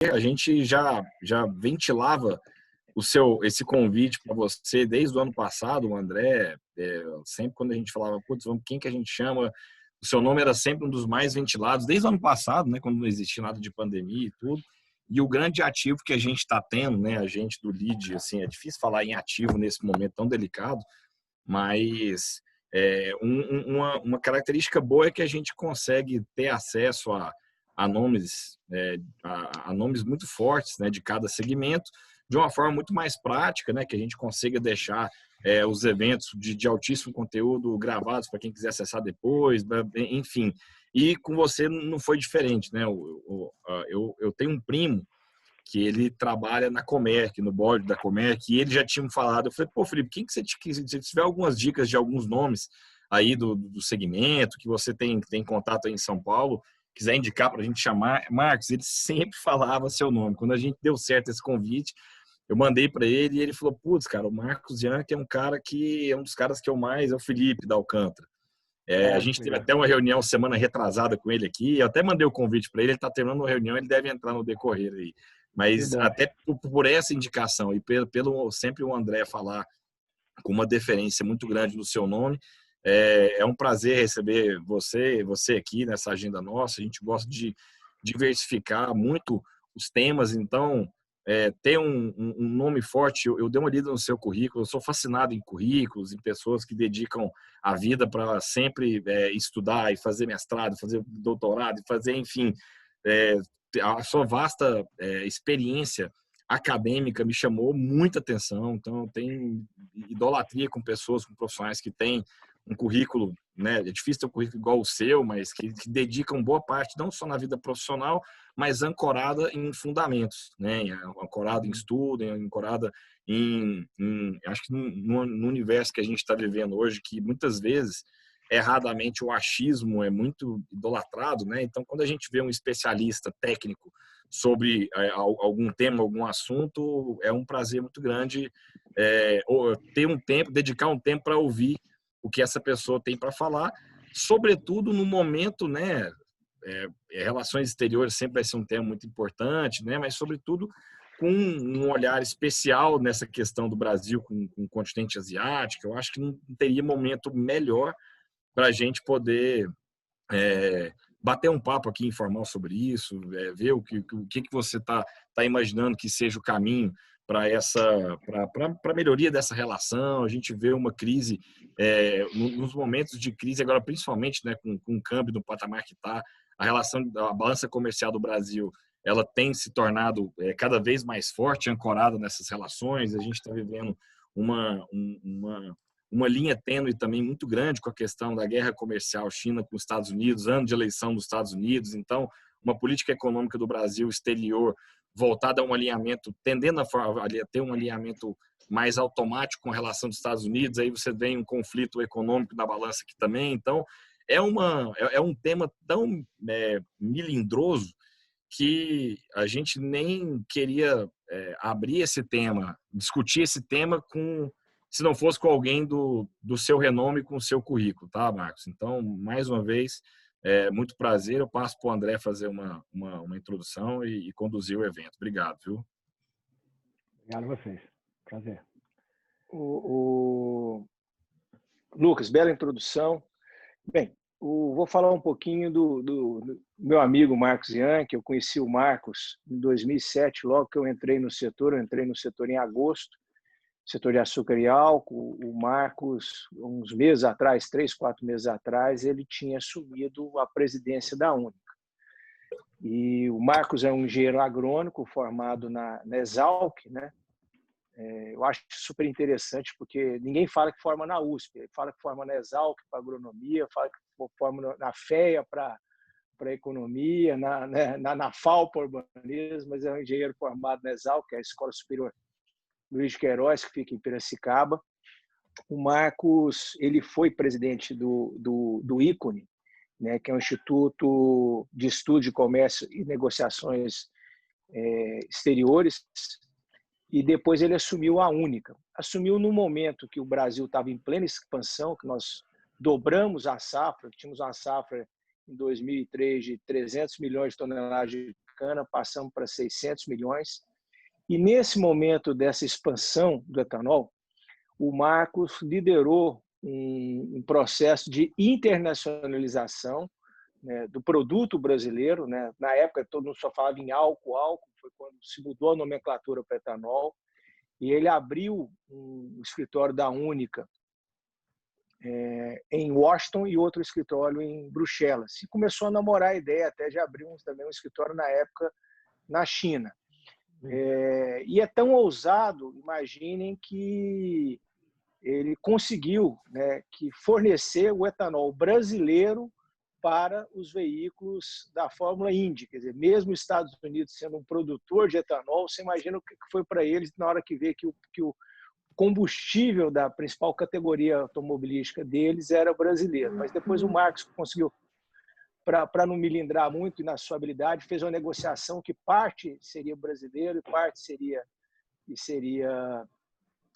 A gente já ventilava esse convite para você desde o ano passado, o André. Sempre quando a gente falava, putz, quem que a gente chama? O seu nome era sempre um dos mais ventilados, desde o ano passado, né, quando não existia nada de pandemia e tudo. E o grande ativo que a gente está tendo, né, a gente do LEAD, assim, é difícil falar em ativo nesse momento tão delicado, mas uma característica boa é que a gente consegue ter acesso a nomes, a nomes muito fortes, né, de cada segmento, de uma forma muito mais prática, né, que a gente consiga deixar os eventos de altíssimo conteúdo gravados para quem quiser acessar depois, enfim. E com você não foi diferente, né? Eu tenho um primo que ele trabalha na Comerc, no board da Comerc, e ele já tinha me falado. Eu falei, pô, Felipe, quem que você se tiver algumas dicas de alguns nomes aí do segmento, que você tem contato aí em São Paulo, quiser indicar para a gente chamar, Marcos, ele sempre falava seu nome. Quando a gente deu certo esse convite, eu mandei para ele e ele falou, putz, cara, o Marcos Bianchi é um cara que é um dos caras que eu mais, é o Felipe da Alcântara. A gente teve até uma reunião semana retrasada com ele aqui, eu até mandei o convite para ele, ele está terminando a reunião, ele deve entrar no decorrer aí. Mas até por essa indicação e pelo sempre o André falar com uma deferência muito grande no seu nome, é um prazer receber você aqui nessa agenda nossa. A gente gosta de diversificar muito os temas, então ter um nome forte. Eu dei uma lida no seu currículo, eu sou fascinado em currículos, em pessoas que dedicam a vida para sempre estudar e fazer mestrado, fazer doutorado, e fazer, enfim, a sua vasta experiência acadêmica me chamou muita atenção. Então, eu tenho idolatria com pessoas, com profissionais que têm um currículo, né? É difícil ter um currículo igual o seu, mas que dedicam boa parte, não só na vida profissional, mas ancorada em fundamentos, né? Ancorada em estudo, ancorada acho que no universo que a gente está vivendo hoje, que muitas vezes, erradamente, o achismo é muito idolatrado, né? Então, quando a gente vê um especialista técnico sobre algum tema, algum assunto, é um prazer muito grande ter um tempo, dedicar um tempo para ouvir o que essa pessoa tem para falar, sobretudo no momento, né? Relações exteriores sempre vai ser um tema muito importante, né? Mas sobretudo com um olhar especial nessa questão do Brasil com o continente asiático. Eu acho que não teria momento melhor para a gente poder bater um papo aqui informal sobre isso, ver o que você está imaginando que seja o caminho para a melhoria dessa relação. A gente vê uma crise, nos momentos de crise, agora principalmente, né, com o câmbio no patamar que está, a balança comercial do Brasil, ela tem se tornado cada vez mais forte, ancorada nessas relações. A gente está vivendo uma linha tênue também muito grande com a questão da guerra comercial China com os Estados Unidos, ano de eleição dos Estados Unidos. Então, uma política econômica do Brasil exterior voltada a um alinhamento, tendendo a ter um alinhamento mais automático com relação dos Estados Unidos. Aí você vem um conflito econômico na balança aqui também. Então, é um tema tão melindroso que a gente nem queria abrir esse tema, discutir esse tema se não fosse com alguém do seu renome, com o seu currículo, tá, Marcos? Então, mais uma vez, muito prazer. Eu passo para o André fazer uma introdução e conduzir o evento. Obrigado, viu? Obrigado a vocês. Prazer. Lucas, bela introdução. Bem, vou falar um pouquinho do meu amigo Marcos Bianchi. Eu conheci o Marcos em 2007, logo que eu entrei no setor. Eu entrei no setor em agosto, setor de açúcar e álcool. O Marcos, uns meses atrás, 3, 4 meses atrás, ele tinha assumido a presidência da Única. E o Marcos é um engenheiro agrônomo formado na Exalc, né? Eu acho super interessante, porque ninguém fala que forma na USP, fala que forma na Exalc para agronomia, fala que forma na FEA para economia, na FAO para urbanismo, mas é um engenheiro formado na Exalc, que é a Escola Superior Luiz de Queiroz, que fica em Piracicaba. O Marcos, ele foi presidente do ICONE, né, que é um Instituto de Estudo de Comércio e Negociações Exteriores, e depois ele assumiu a Única. Assumiu no momento que o Brasil estava em plena expansão, que nós dobramos a safra, tínhamos uma safra em 2003 de 300 milhões de toneladas de cana, passamos para 600 milhões. E nesse momento dessa expansão do etanol, o Marcos liderou um processo de internacionalização, né, do produto brasileiro, né? Na época todo mundo só falava em álcool, foi quando se mudou a nomenclatura para etanol, e ele abriu um escritório da Única em Washington e outro escritório em Bruxelas. E começou a namorar a ideia até de abrir também um escritório na época na China. E é tão ousado, imaginem que ele conseguiu, né, que fornecer o etanol brasileiro para os veículos da Fórmula Indy. Quer dizer, mesmo os Estados Unidos sendo um produtor de etanol, você imagina o que foi para eles na hora que vê que o combustível da principal categoria automobilística deles era brasileiro. Mas depois o Marcos conseguiu, para não me lindrar muito na sua habilidade, fez uma negociação que parte seria brasileiro e parte seria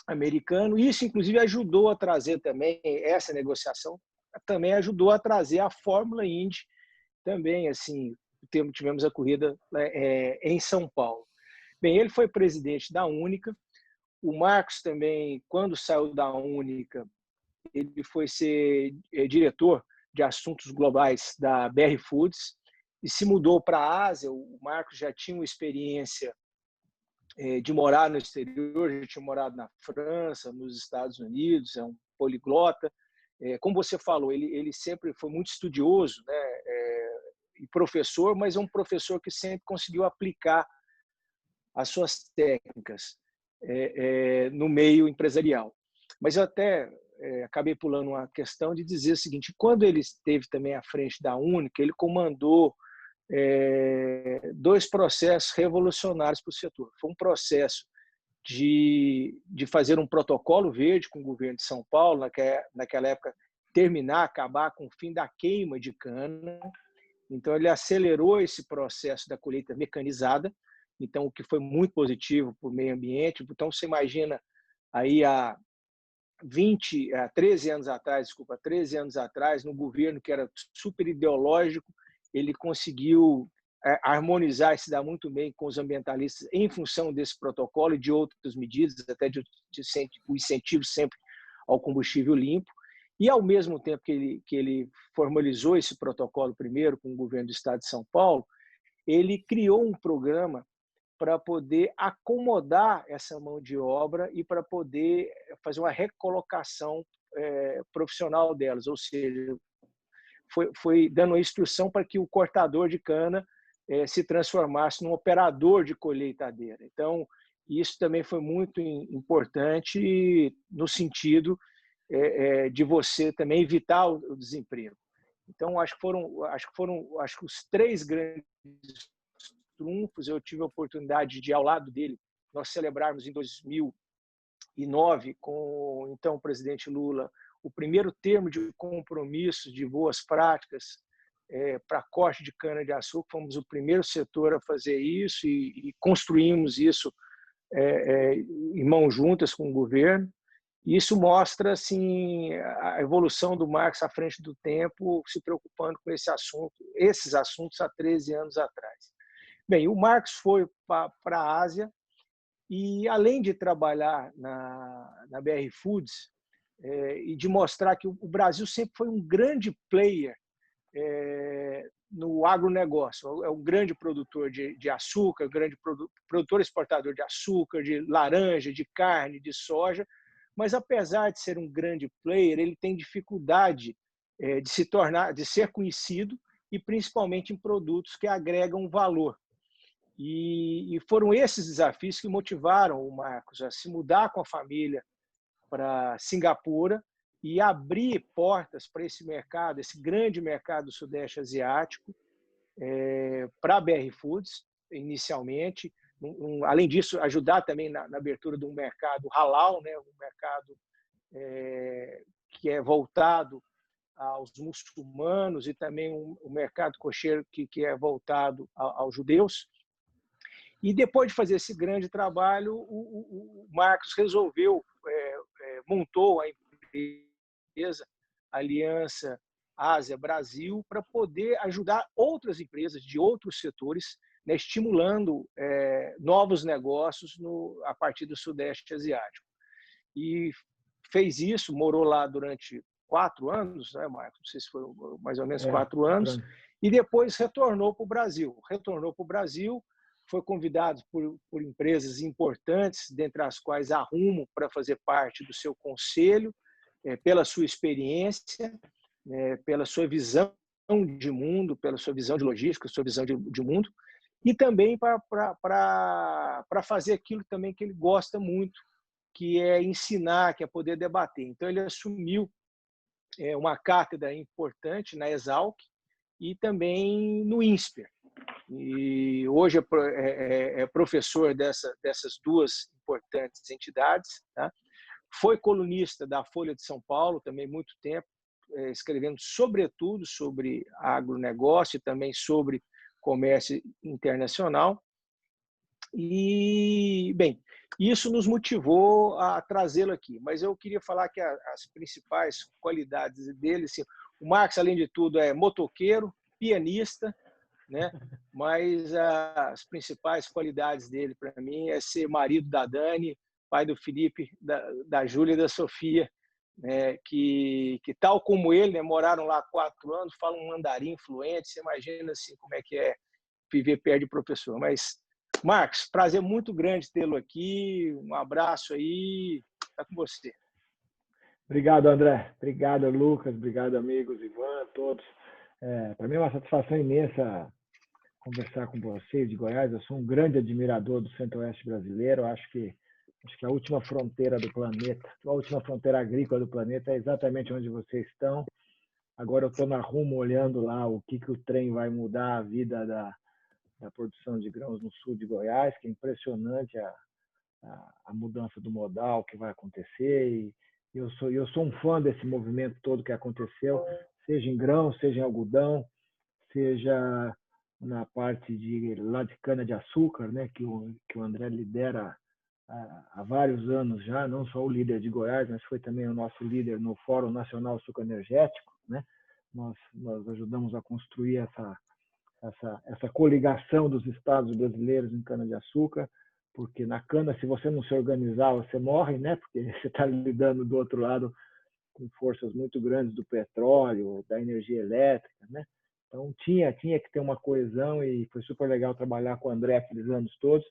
americano. Isso, inclusive, ajudou a trazer também, essa negociação também ajudou a trazer a Fórmula Indy também, assim, tivemos a corrida em São Paulo. Bem, ele foi presidente da Única. O Marcos também, quando saiu da Única, ele foi ser diretor de assuntos globais da BR Foods e se mudou para a Ásia. O Marcos já tinha uma experiência de morar no exterior, já tinha morado na França, nos Estados Unidos, é um poliglota. Como você falou, ele sempre foi muito estudioso, né, e professor, mas é um professor que sempre conseguiu aplicar as suas técnicas no meio empresarial. Mas eu até acabei pulando uma questão de dizer o seguinte: quando ele esteve também à frente da Única, ele comandou dois processos revolucionários para o setor. Foi um processo de fazer um protocolo verde com o governo de São Paulo, naquela época, acabar com o fim da queima de cana. Então, ele acelerou esse processo da colheita mecanizada, então o que foi muito positivo para o meio ambiente. Então, você imagina aí há 13 anos atrás, no governo que era super ideológico, ele conseguiu harmonizar e se dar muito bem com os ambientalistas em função desse protocolo e de outras medidas, até de o incentivo sempre ao combustível limpo. E, ao mesmo tempo que ele formalizou esse protocolo primeiro com o governo do Estado de São Paulo, ele criou um programa para poder acomodar essa mão de obra e para poder fazer uma recolocação profissional delas, ou seja, foi dando a instrução para que o cortador de cana se transformasse num operador de colheitadeira. Então, isso também foi muito importante no sentido de você também evitar o desemprego. Então, acho que os três grandes trunfos. Eu tive a oportunidade de, ao lado dele, nós celebrarmos em 2009, com então o presidente Lula, o primeiro termo de compromisso de boas práticas para corte de cana-de-açúcar. Fomos o primeiro setor a fazer isso e construímos isso em mãos juntas com o governo. E isso mostra assim, a evolução do Marcos à frente do tempo, se preocupando com esses assuntos há 13 anos atrás. Bem, o Marcos foi para a Ásia e, além de trabalhar na BR Foods e de mostrar que o Brasil sempre foi um grande player no agronegócio, é um grande produtor de açúcar, grande produtor exportador de açúcar, de laranja, de carne, de soja, mas, apesar de ser um grande player, ele tem dificuldade de ser conhecido e, principalmente, em produtos que agregam valor. E foram esses desafios que motivaram o Marcos a se mudar com a família para Singapura e abrir portas para esse mercado, esse grande mercado do Sudeste Asiático, para a BR Foods, inicialmente. Além disso, ajudar também na abertura de um mercado halal, né, um mercado que é voltado aos muçulmanos e também um mercado cocheiro que é voltado aos judeus. E, depois de fazer esse grande trabalho, o Marcos montou a empresa Aliança Ásia-Brasil para poder ajudar outras empresas de outros setores né, estimulando novos negócios a partir do Sudeste Asiático. E fez isso, morou lá durante 4 anos, né, Marcos? Não sei se foi mais ou menos 4 anos, e depois retornou para o Brasil. Foi convidado por empresas importantes, dentre as quais a Rumo, para fazer parte do seu conselho, pela sua experiência, pela sua visão de mundo, pela sua visão de logística, sua visão de mundo, e também para fazer aquilo também que ele gosta muito, que é ensinar, que é poder debater. Então, ele assumiu uma cátedra importante na Exalc e também no INSPER. E hoje é professor dessas 2 importantes entidades. Tá? Foi colunista da Folha de São Paulo também muito tempo, escrevendo sobretudo sobre agronegócio e também sobre comércio internacional. E, bem, isso nos motivou a trazê-lo aqui. Mas eu queria falar que as principais qualidades dele, assim, o Marcos, além de tudo, é motoqueiro, pianista, né? Mas as principais qualidades dele, para mim, é ser marido da Dani, pai do Felipe, da Júlia e da Sofia, né? que tal como ele, né, moraram lá 4 anos, falam um mandarim fluente. Você imagina assim, como é que é viver perto de professor. Mas, Marcos, prazer muito grande tê-lo aqui. Um abraço aí. Está com você. Obrigado, André. Obrigado, Lucas. Obrigado, amigos, Ivan, todos. Para mim é uma satisfação imensa conversar com vocês de Goiás. Eu sou um grande admirador do Centro-Oeste brasileiro. Acho que a última fronteira do planeta, a última fronteira agrícola do planeta é exatamente onde vocês estão. Agora eu estou na Rumo olhando lá o que o trem vai mudar a vida da produção de grãos no sul de Goiás, que é impressionante a mudança do modal que vai acontecer. E eu sou um fã desse movimento todo que aconteceu, seja em grão, seja em algodão, seja na parte lá de cana-de-açúcar, né, que o André lidera há vários anos já, não só o líder de Goiás, mas foi também o nosso líder no Fórum Nacional Sucroenergético, né? Nós ajudamos a construir essa coligação dos estados brasileiros em cana-de-açúcar, porque na cana, se você não se organizar, você morre, né? Porque você está lidando do outro lado com forças muito grandes do petróleo, da energia elétrica, né? Então tinha que ter uma coesão, e foi super legal trabalhar com o André aqueles anos todos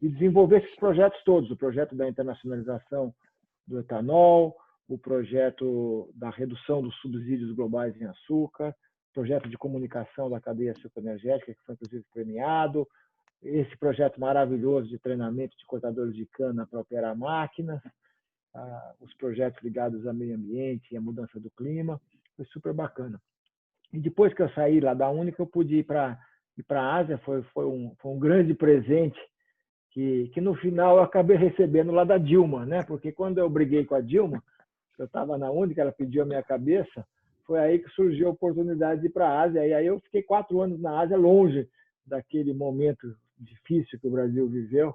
e desenvolver esses projetos todos, o projeto da internacionalização do etanol, o projeto da redução dos subsídios globais em açúcar, projeto de comunicação da cadeia sucroenergética, que foi inclusive premiado, esse projeto maravilhoso de treinamento de cortadores de cana para operar máquinas, os projetos ligados ao meio ambiente e à mudança do clima, foi super bacana. E depois que eu saí lá da Única, eu pude ir para a Ásia, foi um grande presente que no final eu acabei recebendo lá da Dilma, né? Porque quando eu briguei com a Dilma, eu estava na Única, ela pediu a minha cabeça, foi aí que surgiu a oportunidade de ir para a Ásia, e aí eu fiquei 4 anos na Ásia, longe daquele momento difícil que o Brasil viveu.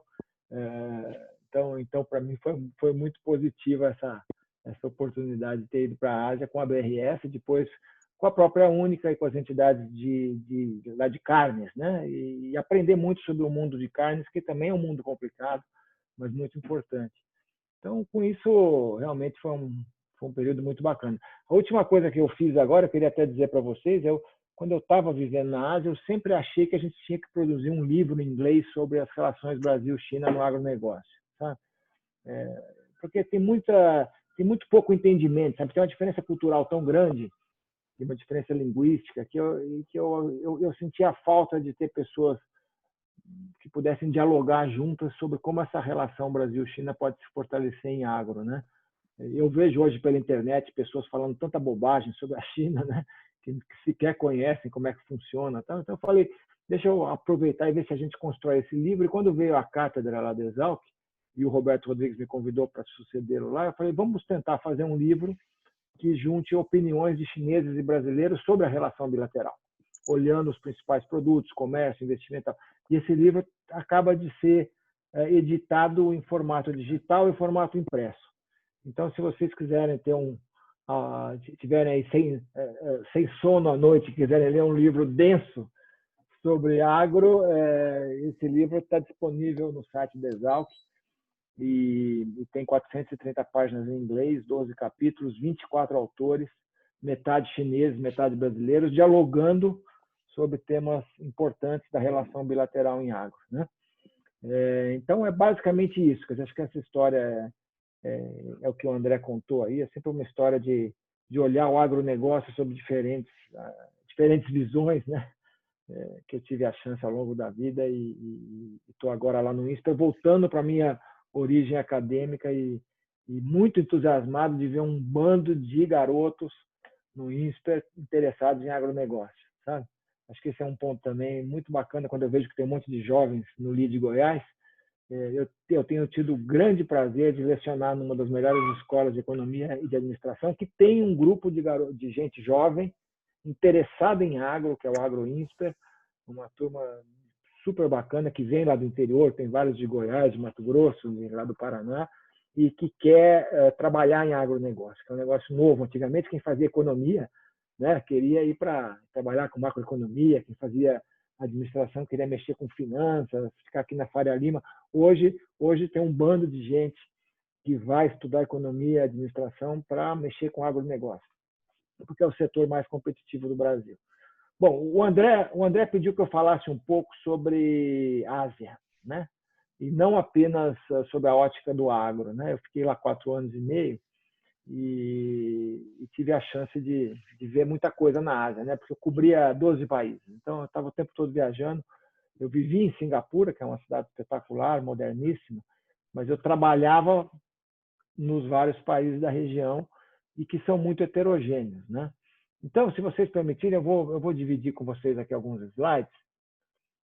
Então para mim foi muito positiva essa oportunidade de ter ido para a Ásia com a BRF, depois com a própria Única e com as entidades lá de carnes, né? E aprender muito sobre o mundo de carnes, que também é um mundo complicado, mas muito importante. Então, com isso, realmente foi um período muito bacana. A última coisa que eu fiz agora, eu queria até dizer para vocês, quando eu estava vivendo na Ásia, eu sempre achei que a gente tinha que produzir um livro em inglês sobre as relações Brasil-China no agronegócio, sabe? Porque tem muito pouco entendimento, sabe? Tem uma diferença cultural tão grande, tem uma diferença linguística, que eu sentia a falta de ter pessoas que pudessem dialogar juntas sobre como essa relação Brasil-China pode se fortalecer em agro, né? Eu vejo hoje pela internet pessoas falando tanta bobagem sobre a China, né? Que sequer conhecem como é que funciona. Então eu falei, deixa eu aproveitar e ver se a gente constrói esse livro. E quando veio a cátedra lá da Exalc, e o Roberto Rodrigues me convidou para sucedê-lo lá, eu falei, vamos tentar fazer um livro que junte opiniões de chineses e brasileiros sobre a relação bilateral, olhando os principais produtos, comércio, investimento. E esse livro acaba de ser editado em formato digital e formato impresso. Então, se vocês quiserem tiverem aí sem sono à noite, quiserem ler um livro denso sobre agro. Esse livro está disponível no site da Exalc e tem 430 páginas em inglês, 12 capítulos, 24 autores, metade chineses, metade brasileiros, dialogando sobre temas importantes da relação bilateral em agro, né? Então, é basicamente isso. Eu acho que essa história é o que o André contou aí, é sempre uma história de olhar o agronegócio sob diferentes visões, né? Que eu tive a chance ao longo da vida e estou agora lá no INSPER, voltando para a minha origem acadêmica e muito entusiasmado de ver um bando de garotos no INSPER interessados em agronegócio, sabe? Acho que esse é um ponto também muito bacana quando eu vejo que tem um monte de jovens no LID Goiás. Eu tenho tido o grande prazer de lecionar numa das melhores escolas de economia e de administração, que tem um grupo de gente jovem interessada em agro, que é o Agro INSPER, uma turma super bacana que vem lá do interior, tem vários de Goiás, de Mato Grosso, lá do Paraná, e que quer trabalhar em agronegócio, que é um negócio novo. Antigamente, quem fazia economia, né, queria ir para trabalhar com macroeconomia, quem fazia administração queria mexer com finanças, ficar aqui na Faria Lima. Hoje tem um bando de gente que vai estudar economia e administração para mexer com agronegócio, porque é o setor mais competitivo do Brasil. Bom, o André pediu que eu falasse um pouco sobre Ásia, né? E não apenas sobre a ótica do agro, né? Eu fiquei lá 4 anos e meio e tive a chance de ver muita coisa na Ásia, né? Porque eu cobria 12 países, então eu estava o tempo todo viajando. Eu vivi em Singapura, que é uma cidade espetacular, moderníssima, mas eu trabalhava nos vários países da região e que são muito heterogêneos, né? Então, se vocês permitirem, eu vou dividir com vocês aqui alguns slides,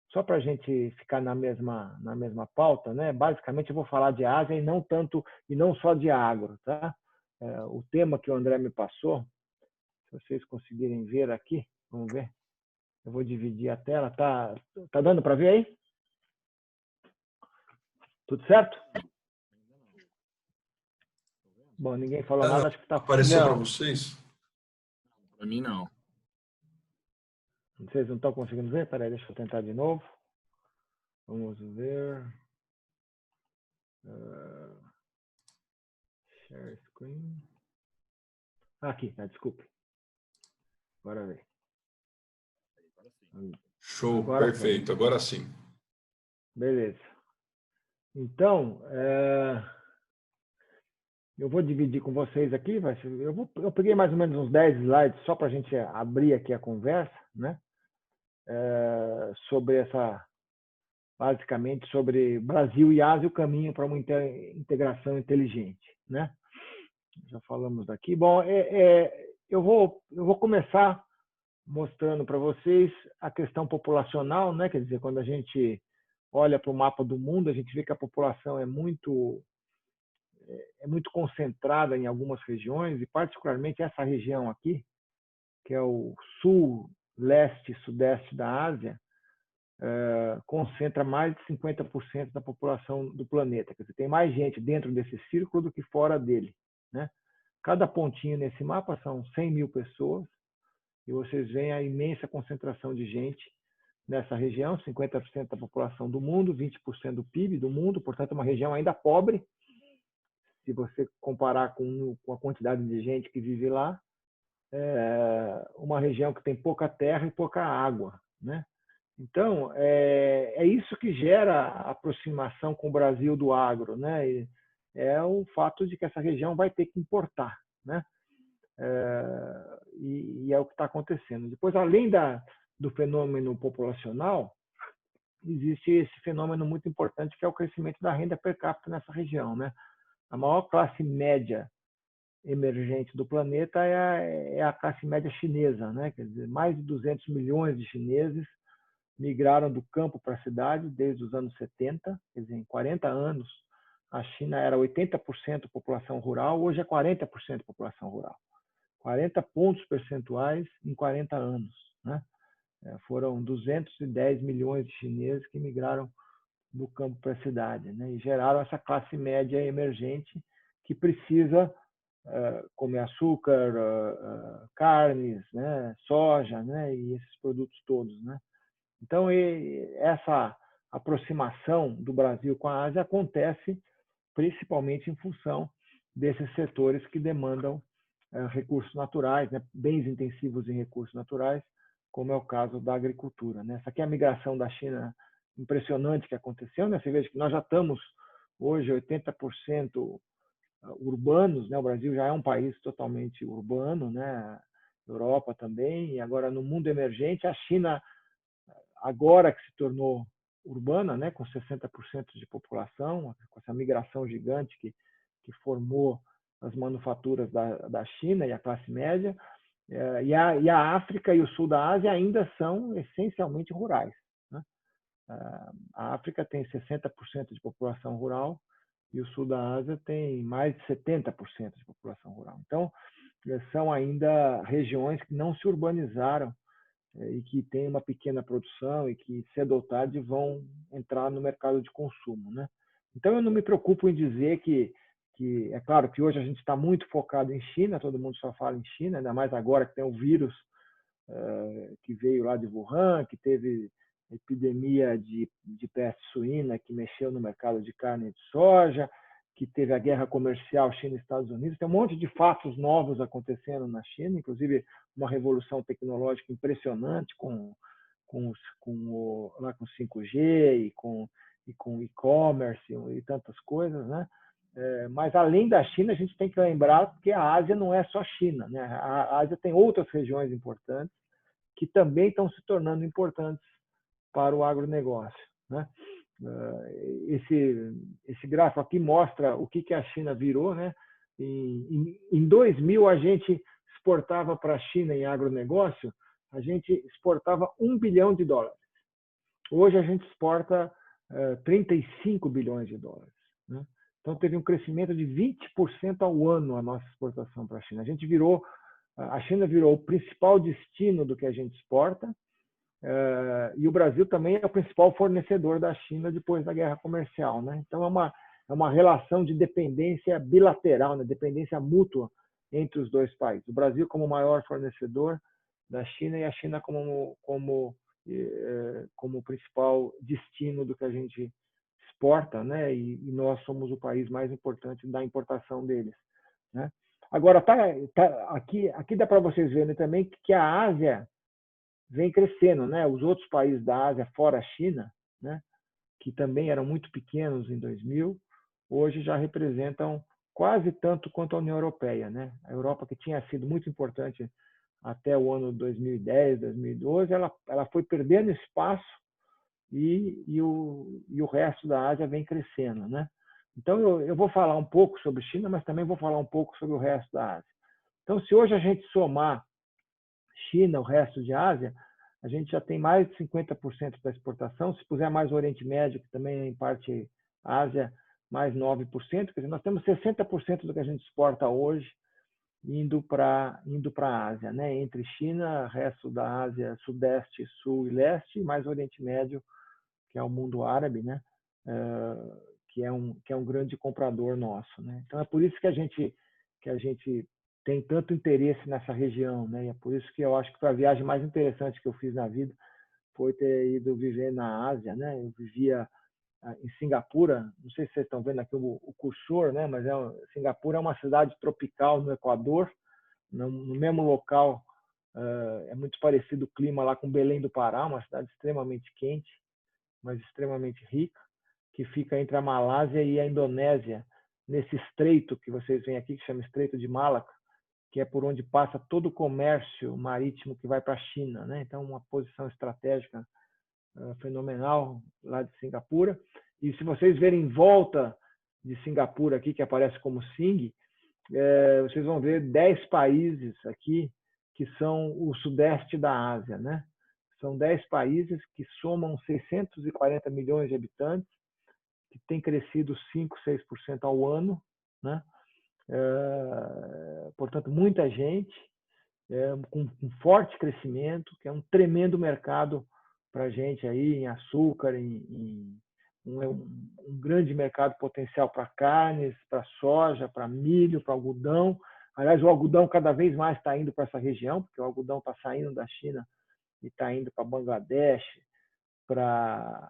só para a gente ficar na mesma pauta, né? Basicamente, eu vou falar de Ásia e não só de agro, tá? O tema que o André me passou, se vocês conseguirem ver aqui, vamos ver. Eu vou dividir a tela. Tá dando para ver aí? Tudo certo? Bom, ninguém falou nada, acho que está... Apareceu para vocês? Para mim, não. Vocês não estão conseguindo ver? Peraí, deixa eu tentar de novo. Vamos ver. Share screen. Aqui, desculpe. Agora vem. Show, perfeito. Agora sim. Beleza. Então, eu vou dividir com vocês aqui. Eu peguei mais ou menos uns 10 slides só para a gente abrir aqui a conversa, né? Basicamente sobre Brasil e Ásia, o caminho para uma integração inteligente, né? Já falamos daqui. Bom, eu vou começar mostrando para vocês a questão populacional, né? Quer dizer, quando a gente olha para o mapa do mundo, a gente vê que a população é muito concentrada em algumas regiões, e particularmente essa região aqui, que é o sul, leste e sudeste da Ásia, concentra mais de 50% da população do planeta. Quer dizer, tem mais gente dentro desse círculo do que fora dele, né? Cada pontinho nesse mapa são 100 mil pessoas, e vocês veem a imensa concentração de gente nessa região, 50% da população do mundo, 20% do PIB do mundo, portanto, uma região ainda pobre, se você comparar com a quantidade de gente que vive lá, uma região que tem pouca terra e pouca água, né? Então, é isso que gera a aproximação com o Brasil do agro, né? E é o fato de que essa região vai ter que importar, né? E é o que está acontecendo. Depois, além do fenômeno populacional, existe esse fenômeno muito importante que é o crescimento da renda per capita nessa região, né? A maior classe média emergente do planeta é a classe média chinesa, né? Quer dizer, mais de 200 milhões de chineses migraram do campo para a cidade desde os anos 70, quer dizer, em 40 anos, a China era 80% população rural, hoje é 40% população rural. 40 pontos percentuais em 40 anos, né? Foram 210 milhões de chineses que migraram do campo para a cidade, né? E geraram essa classe média emergente que precisa comer açúcar, carnes, né? Soja, né? E esses produtos todos, né? Então, essa aproximação do Brasil com a Ásia acontece principalmente em função desses setores que demandam recursos naturais, né, bens intensivos em recursos naturais, como é o caso da agricultura, né? Essa aqui é a migração da China impressionante que aconteceu, né? Você veja que nós já estamos hoje 80% urbanos, né? O Brasil já é um país totalmente urbano, né? A Europa também, e agora no mundo emergente, a China, agora que se tornou urbana, né? Com 60% de população, com essa migração gigante que formou as manufaturas da China e a classe média, e a África e o sul da Ásia ainda são essencialmente rurais, né? A África tem 60% de população rural e o sul da Ásia tem mais de 70% de população rural. Então, são ainda regiões que não se urbanizaram e que têm uma pequena produção e que, cedo ou tarde, vão entrar no mercado de consumo, né? Então, eu não me preocupo em dizer que é claro que hoje a gente está muito focado em China, todo mundo só fala em China, ainda mais agora que tem o vírus que veio lá de Wuhan, que teve epidemia de peste suína que mexeu no mercado de carne e de soja, que teve a guerra comercial China e Estados Unidos. Tem um monte de fatos novos acontecendo na China, inclusive uma revolução tecnológica impressionante com o 5G e com e-commerce e tantas coisas, né? Mas, além da China, a gente tem que lembrar que a Ásia não é só China, né? A Ásia tem outras regiões importantes que também estão se tornando importantes para o agronegócio, né? Esse gráfico aqui mostra o que a China virou, né? Em 2000, a gente exportava para a China em agronegócio, a gente exportava $1 bilhão. Hoje a gente exporta 35 bilhões de dólares, né? Então, teve um crescimento de 20% ao ano a nossa exportação para a China. A China virou o principal destino do que a gente exporta, e o Brasil também é o principal fornecedor da China depois da guerra comercial, né? Então, é uma relação de dependência bilateral, né? Dependência mútua entre os dois países. O Brasil como o maior fornecedor da China e a China como o principal destino do que a gente exporta, né? E nós somos o país mais importante da importação deles, né? Agora, aqui dá para vocês verem também que a Ásia vem crescendo, né? Os outros países da Ásia, fora a China, né? Que também eram muito pequenos em 2000, hoje já representam quase tanto quanto a União Europeia, né? A Europa, que tinha sido muito importante até o ano 2010, 2012, ela foi perdendo espaço e o resto da Ásia vem crescendo, né? Então, eu vou falar um pouco sobre China, mas também vou falar um pouco sobre o resto da Ásia. Então, se hoje a gente somar China, o resto de Ásia, a gente já tem mais de 50% da exportação. Se puser mais o Oriente Médio, que também é em parte Ásia, mais 9%. Quer dizer, nós temos 60% do que a gente exporta hoje indo para a Ásia, né? Entre China, resto da Ásia, Sudeste, Sul e Leste, mais o Oriente Médio, que é o mundo árabe, né? Que é um grande comprador nosso, né? Então, é por isso que a gente tem tanto interesse nessa região, né? E é por isso que eu acho que foi a viagem mais interessante que eu fiz na vida, foi ter ido viver na Ásia, né? Eu vivia em Singapura, não sei se vocês estão vendo aqui o cursor, né? Mas Singapura é uma cidade tropical no Equador, no mesmo local. É muito parecido o clima lá com Belém do Pará, uma cidade extremamente quente, mas extremamente rica, que fica entre a Malásia e a Indonésia, nesse estreito que vocês veem aqui, que chama Estreito de Malaca, que é por onde passa todo o comércio marítimo que vai para a China, né? Então, uma posição estratégica fenomenal lá de Singapura. E se vocês verem em volta de Singapura aqui, que aparece como Sing, vocês vão ver 10 países aqui que são o sudeste da Ásia, né? São 10 países que somam 640 milhões de habitantes, que têm crescido 5%, 6% ao ano, né? Portanto, muita gente, com forte crescimento, que é um tremendo mercado para a gente aí em açúcar, um grande mercado potencial para carnes, para soja, para milho, para algodão. Aliás, o algodão cada vez mais está indo para essa região, porque o algodão está saindo da China e está indo para Bangladesh, para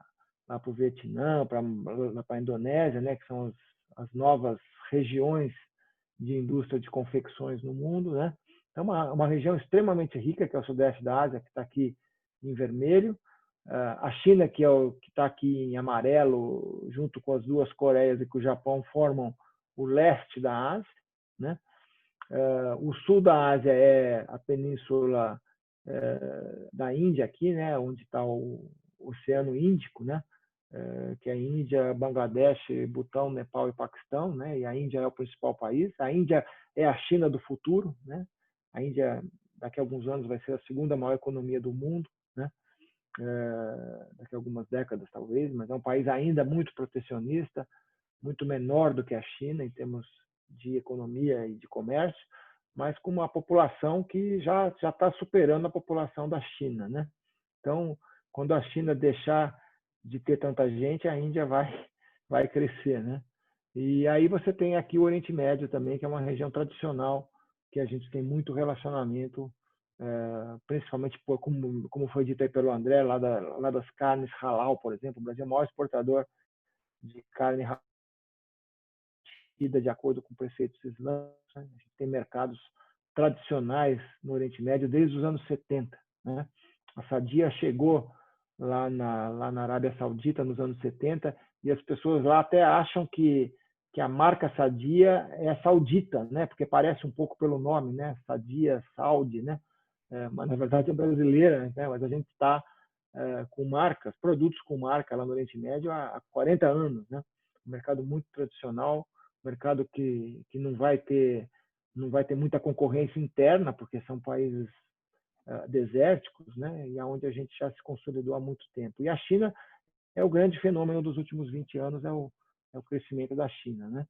o Vietnã, para a Indonésia, né, que são as novas regiões de indústria de confecções no mundo, né? Então, uma região extremamente rica, que é o Sudeste da Ásia, que está aqui em vermelho. A China, que está aqui em amarelo, junto com as duas Coreias e com o Japão, formam o leste da Ásia, né? O sul da Ásia é a península da Índia aqui, né? Onde está o Oceano Índico, né? Que é a Índia, Bangladesh, Butão, Nepal e Paquistão, né? E a Índia é o principal país. A Índia é a China do futuro, né? A Índia, daqui a alguns anos, vai ser a segunda maior economia do mundo, né? Daqui a algumas décadas, talvez, mas é um país ainda muito protecionista, muito menor do que a China em termos de economia e de comércio, mas com uma população que já está superando a população da China, né? Então, quando a China deixar de ter tanta gente, a Índia vai crescer, né? E aí você tem aqui o Oriente Médio também, que é uma região tradicional, que a gente tem muito relacionamento, principalmente como foi dito aí pelo André, lá das carnes halal, por exemplo. O Brasil é o maior exportador de carne halal, de acordo com preceitos islâmicos. Né? A gente tem mercados tradicionais no Oriente Médio desde os anos 70. Né? A Sadia chegou lá na Arábia Saudita nos anos 70 e as pessoas lá até acham que a marca Sadia é saudita, né? Porque parece um pouco pelo nome, né? Sadia, Saudi, né? Mas na verdade é brasileira, né? Mas a gente está com marcas, produtos com marca lá no Oriente Médio há 40 anos, né? Um mercado muito tradicional, mercado que não vai ter muita concorrência interna, porque são países desérticos, né? E aonde a gente já se consolidou há muito tempo. E a China é o grande fenômeno dos últimos 20 anos, é o crescimento da China, né?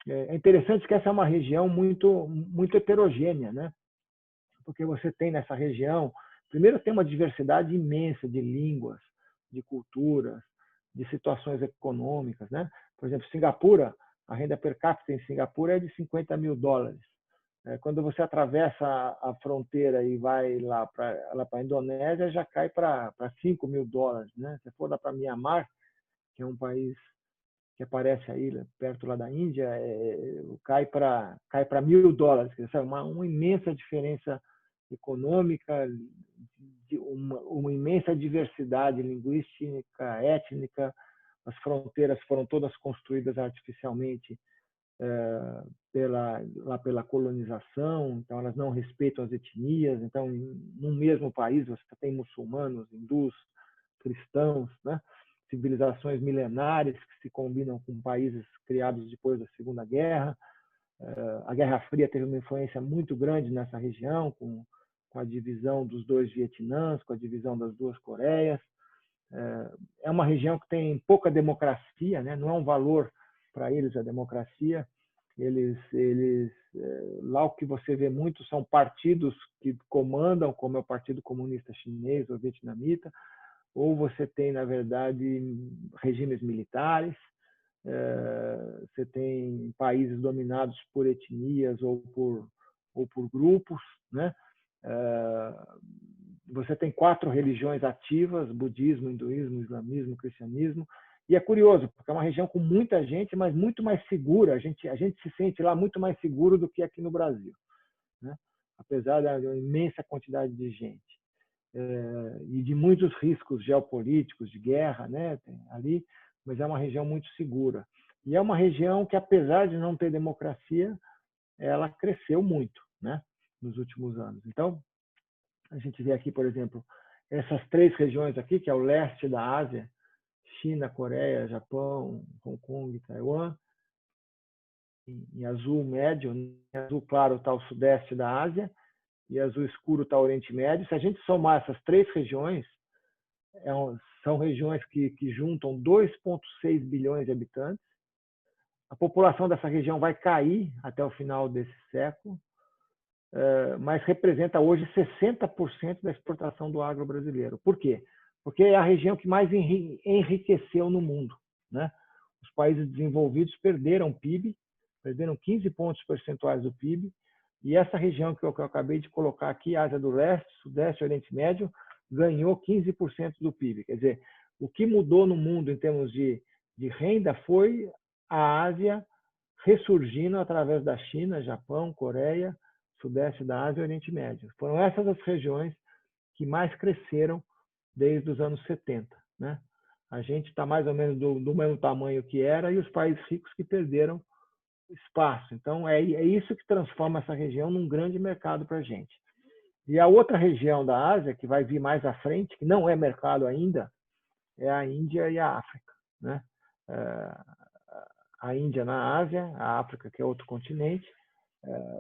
É interessante que essa é uma região muito heterogênea, né? Porque você tem nessa região, primeiro tem uma diversidade imensa de línguas, de culturas, de situações econômicas, né? Por exemplo, Singapura, a renda per capita em Singapura é de $50 mil. Quando você atravessa a fronteira e vai lá para a Indonésia, já cai para $5 mil, né? Se for lá para Mianmar, que é um país que aparece aí perto lá da Índia, cai para $1 mil. Quer dizer, uma imensa diferença econômica, uma imensa diversidade linguística, étnica. As fronteiras foram todas construídas artificialmente pela colonização, então elas não respeitam as etnias. Então, num mesmo país você tem muçulmanos, hindus, cristãos, né? Civilizações milenares que se combinam com países criados depois da Segunda Guerra. A Guerra Fria teve uma influência muito grande nessa região, com a divisão dos dois Vietnãs, com a divisão das duas Coreias. É uma região que tem pouca democracia, né? Não é um valor para eles a democracia. Lá o que você vê muito são partidos que comandam, como é o Partido Comunista Chinês ou vietnamita, ou você tem, na verdade, regimes militares, você tem países dominados por etnias ou por grupos, né? Você tem 4 religiões ativas: budismo, hinduísmo, islamismo, cristianismo. E é curioso, porque é uma região com muita gente, mas muito mais segura. A gente se sente lá muito mais seguro do que aqui no Brasil, né? Apesar da imensa quantidade de gente. E de muitos riscos geopolíticos, de guerra, né, ali, mas é uma região muito segura. E é uma região que, apesar de não ter democracia, ela cresceu muito, né, nos últimos anos. Então, a gente vê aqui, por exemplo, essas 3 regiões aqui, que é o leste da Ásia: China, Coreia, Japão, Hong Kong, Taiwan. Em azul médio, em azul claro está o sudeste da Ásia, e azul escuro está o Oriente Médio. Se a gente somar essas 3 regiões, são regiões que juntam 2,6 bilhões de habitantes. A população dessa região vai cair até o final desse século, mas representa hoje 60% da exportação do agro brasileiro. Por quê? Porque é a região que mais enriqueceu no mundo, né? Os países desenvolvidos perderam PIB, perderam 15 pontos percentuais do PIB, e essa região que eu acabei de colocar aqui, Ásia do Leste, Sudeste e Oriente Médio, ganhou 15% do PIB. Quer dizer, O que mudou no mundo em termos de renda foi a Ásia ressurgindo através da China, Japão, Coreia, Sudeste da Ásia e Oriente Médio. Foram essas as regiões que mais cresceram desde os anos 70. Né? A gente está mais ou menos do mesmo tamanho que era e os países ricos que perderam espaço. Então, é isso que transforma essa região num grande mercado para a gente. E a outra região da Ásia, que vai vir mais à frente, que não é mercado ainda, é a Índia e a África. Né? A Índia na Ásia, a África, que é outro continente.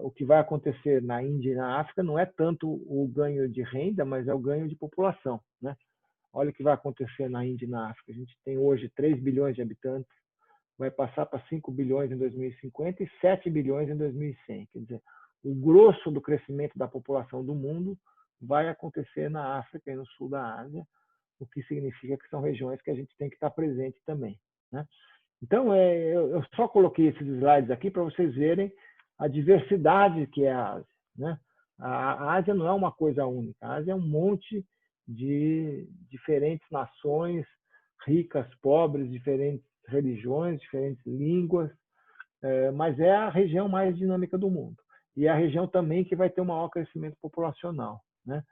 O que vai acontecer na Índia e na África não é tanto o ganho de renda, mas é o ganho de população. Né? Olha o que vai acontecer na Índia e na África. A gente tem hoje 3 bilhões de habitantes, vai passar para 5 bilhões em 2050 e 7 bilhões em 2100. Quer dizer, o grosso do crescimento da população do mundo vai acontecer na África e no sul da Ásia, o que significa que são regiões que a gente tem que estar presente também. Né? Então, eu só coloquei esses slides aqui para vocês verem a diversidade que é a Ásia. Né? A Ásia não é uma coisa única. A Ásia é um monte de diferentes nações, ricas, pobres, diferentes religiões, diferentes línguas, mas é a região mais dinâmica do mundo. E é a região também que vai ter o maior crescimento populacional. Né?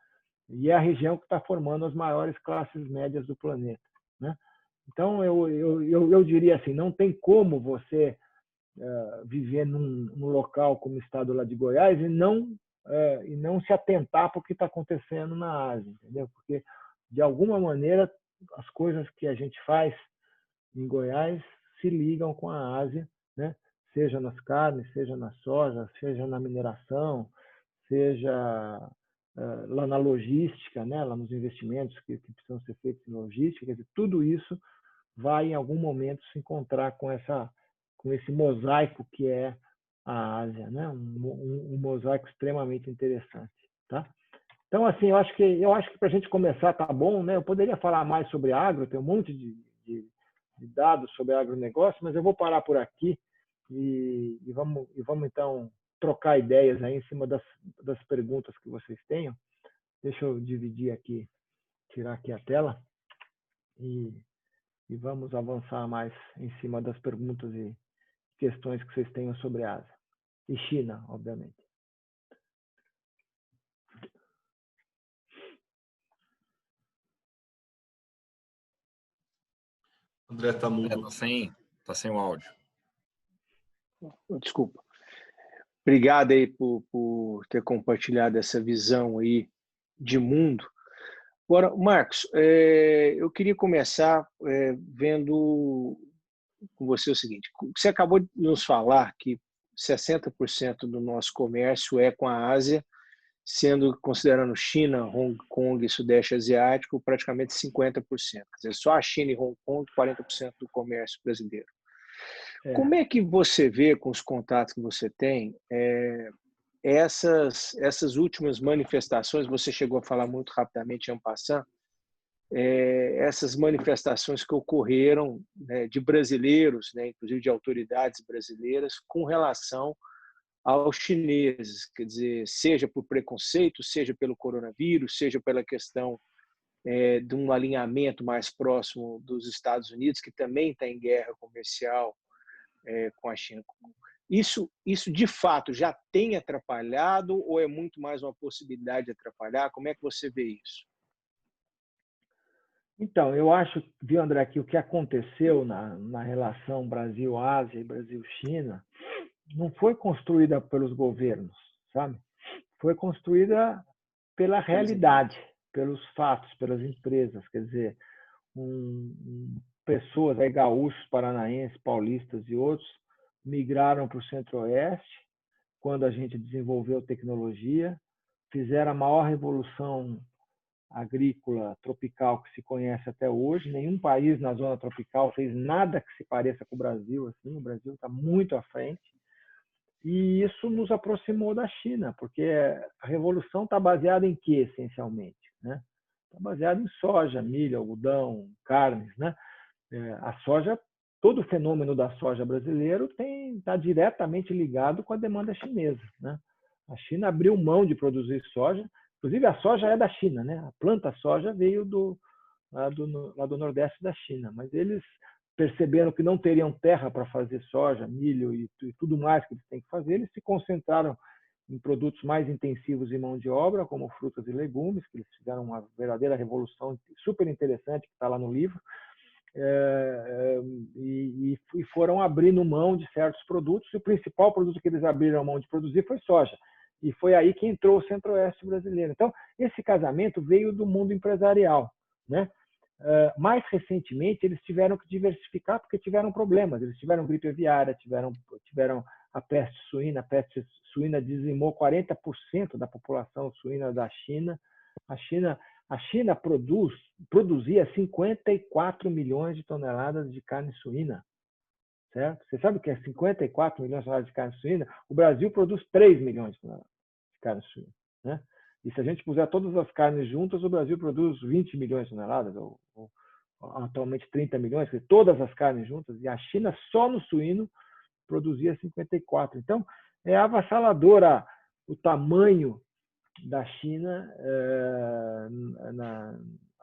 E é a região que está formando as maiores classes médias do planeta. Né? Então, eu diria assim, não tem como você viver num local como o estado lá de Goiás e não se atentar para o que está acontecendo na Ásia, entendeu? Porque, de alguma maneira, as coisas que a gente faz em Goiás se ligam com a Ásia, né? Seja nas carnes, seja na soja, seja na mineração, seja lá na logística, né? Lá nos investimentos que precisam ser feitos em logística. Quer dizer, tudo isso vai, em algum momento, se encontrar com esse mosaico que é a Ásia, né? Um mosaico extremamente interessante, tá? Então, assim, eu acho que para a gente começar tá bom, né? Eu poderia falar mais sobre agro, tem um monte de dados sobre agronegócio, mas eu vou parar por aqui e vamos então trocar ideias aí em cima das perguntas que vocês tenham. Deixa eu dividir aqui, tirar aqui a tela e vamos avançar mais em cima das perguntas e questões que vocês tenham sobre a Ásia. E China, obviamente. André, está mudo. Tá sem o áudio. Desculpa. Obrigado aí por ter compartilhado essa visão aí de mundo. Agora, Marcos, eu queria começar vendo com você o seguinte. Você acabou de nos falar que 60% do nosso comércio é com a Ásia, sendo, considerando China, Hong Kong e Sudeste Asiático, praticamente 50%. Quer dizer, só a China e Hong Kong, 40% do comércio brasileiro. Como é que você vê, com os contatos que você tem, essas últimas manifestações, você chegou a falar muito rapidamente en passant, essas manifestações que ocorreram, né, de brasileiros, né, inclusive de autoridades brasileiras, com relação aos chineses, quer dizer, seja por preconceito, seja pelo coronavírus, seja pela questão de um alinhamento mais próximo dos Estados Unidos, que também está em guerra comercial com a China. Isso de fato já tem atrapalhado ou é muito mais uma possibilidade de atrapalhar? Como é que você vê isso? Então, eu acho, viu, André, que o que aconteceu na relação Brasil-Ásia e Brasil-China não foi construída pelos governos, sabe? Foi construída pela realidade, pelos fatos, pelas empresas. Quer dizer, pessoas, gaúchos, paranaenses, paulistas e outros, migraram para o Centro-Oeste quando a gente desenvolveu tecnologia, fizeram a maior revolução agrícola tropical que se conhece até hoje. Nenhum país na zona tropical fez nada que se pareça com o Brasil. Assim, o Brasil está muito à frente. E isso nos aproximou da China, porque a revolução está baseada em quê, essencialmente? Né? Está baseada em soja, milho, algodão, carnes. Né? A soja, todo o fenômeno da soja brasileiro está diretamente ligado com a demanda chinesa. Né? A China abriu mão de produzir soja, inclusive a soja é da China, né? A planta soja veio lá do Nordeste da China. Mas eles perceberam que não teriam terra para fazer soja, milho e tudo mais que eles têm que fazer, eles se concentraram em produtos mais intensivos em mão de obra, como frutas e legumes, que eles fizeram uma verdadeira revolução super interessante, que está lá no livro, e foram abrindo mão de certos produtos, e o principal produto que eles abriram mão de produzir foi soja. E foi aí que entrou o Centro-Oeste brasileiro. Então, esse casamento veio do mundo empresarial, né? Mais recentemente, eles tiveram que diversificar porque tiveram problemas. Eles tiveram gripe aviária, tiveram a peste suína. A peste suína dizimou 40% da população suína da China. A China produzia 54 milhões de toneladas de carne suína. Certo? Você sabe o que é 54 milhões de toneladas de carne suína? O Brasil produz 3 milhões de toneladas de carne suína, né? E se a gente puser todas as carnes juntas, o Brasil produz 20 milhões de toneladas, ou atualmente 30 milhões, todas as carnes juntas, e a China só no suíno produzia 54. Então, é avassaladora o tamanho da China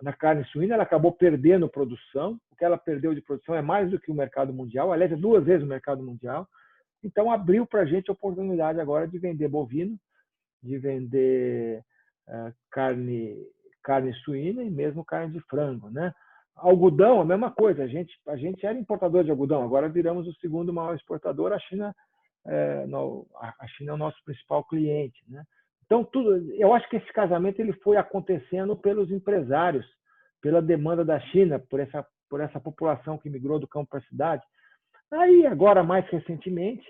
na carne suína. Ela acabou perdendo produção. O que ela perdeu de produção é mais do que o mercado mundial, aliás, é 2 vezes o mercado mundial. Então, abriu para a gente a oportunidade agora de vender bovino, de vender carne suína e mesmo carne de frango, né? Algodão, a mesma coisa. A gente era importador de algodão, agora viramos o segundo maior exportador. A China é o nosso principal cliente, né? Então, eu acho que esse casamento ele foi acontecendo pelos empresários, pela demanda da China, por essa população que migrou do campo para a cidade. Aí, agora, mais recentemente,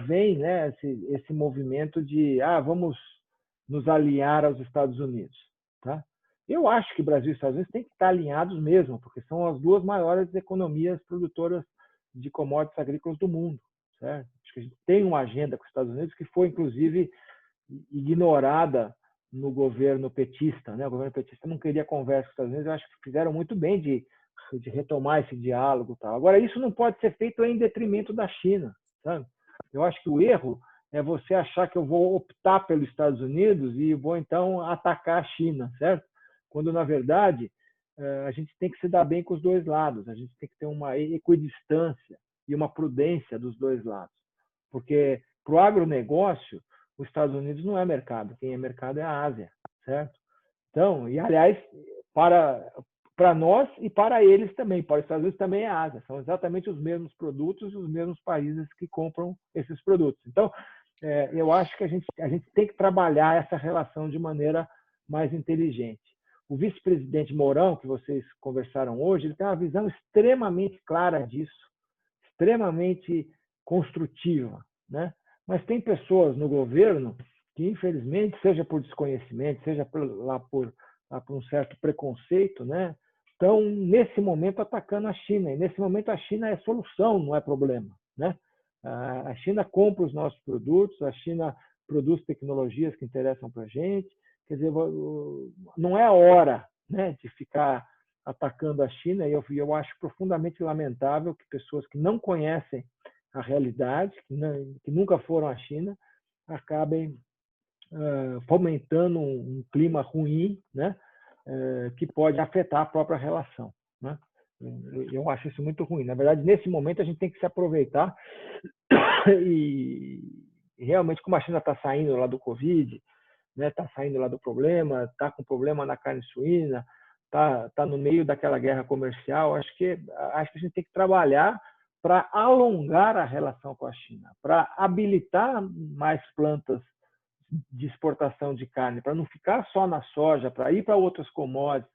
vem, né, esse movimento de vamos nos alinhar aos Estados Unidos. Tá? Eu acho que Brasil e Estados Unidos têm que estar alinhados mesmo, porque são as 2 maiores economias produtoras de commodities agrícolas do mundo. Certo? Acho que a gente tem uma agenda com os Estados Unidos que foi, inclusive, ignorada no governo petista. Né? O governo petista não queria conversa com os Estados Unidos. Eu acho que fizeram muito bem de retomar esse diálogo. Tal. Agora, isso não pode ser feito em detrimento da China. Sabe? Eu acho que o erro é você achar que eu vou optar pelos Estados Unidos e vou, então, atacar a China, certo? Quando, na verdade, a gente tem que se dar bem com os 2 lados. A gente tem que ter uma equidistância e uma prudência dos 2 lados. Porque, para o agronegócio, os Estados Unidos não é mercado. Quem é mercado é a Ásia, certo? Então, e, aliás, para nós e para eles também, para os Estados Unidos também é a Ásia. São exatamente os mesmos produtos e os mesmos países que compram esses produtos. Então, eu acho que a gente tem que trabalhar essa relação de maneira mais inteligente. O vice-presidente Mourão, que vocês conversaram hoje, ele tem uma visão extremamente clara disso, extremamente construtiva, né? Mas tem pessoas no governo que, infelizmente, seja por desconhecimento, seja por um certo preconceito, né, estão, nesse momento, atacando a China. E, nesse momento, a China é solução, não é problema. Né? A China compra os nossos produtos, a China produz tecnologias que interessam para a gente. Quer dizer, não é a hora, né, de ficar atacando a China. E eu acho profundamente lamentável que pessoas que não conhecem a realidade, que nunca foram à China, acabem fomentando um clima ruim, né, que pode afetar a própria relação. Né? Eu acho isso muito ruim. Na verdade, nesse momento, a gente tem que se aproveitar e realmente, como a China está saindo lá do Covid, está, né, saindo lá do problema, está com problema na carne suína, está no meio daquela guerra comercial, acho que a gente tem que trabalhar para alongar a relação com a China, para habilitar mais plantas de exportação de carne, para não ficar só na soja, para ir para outras commodities,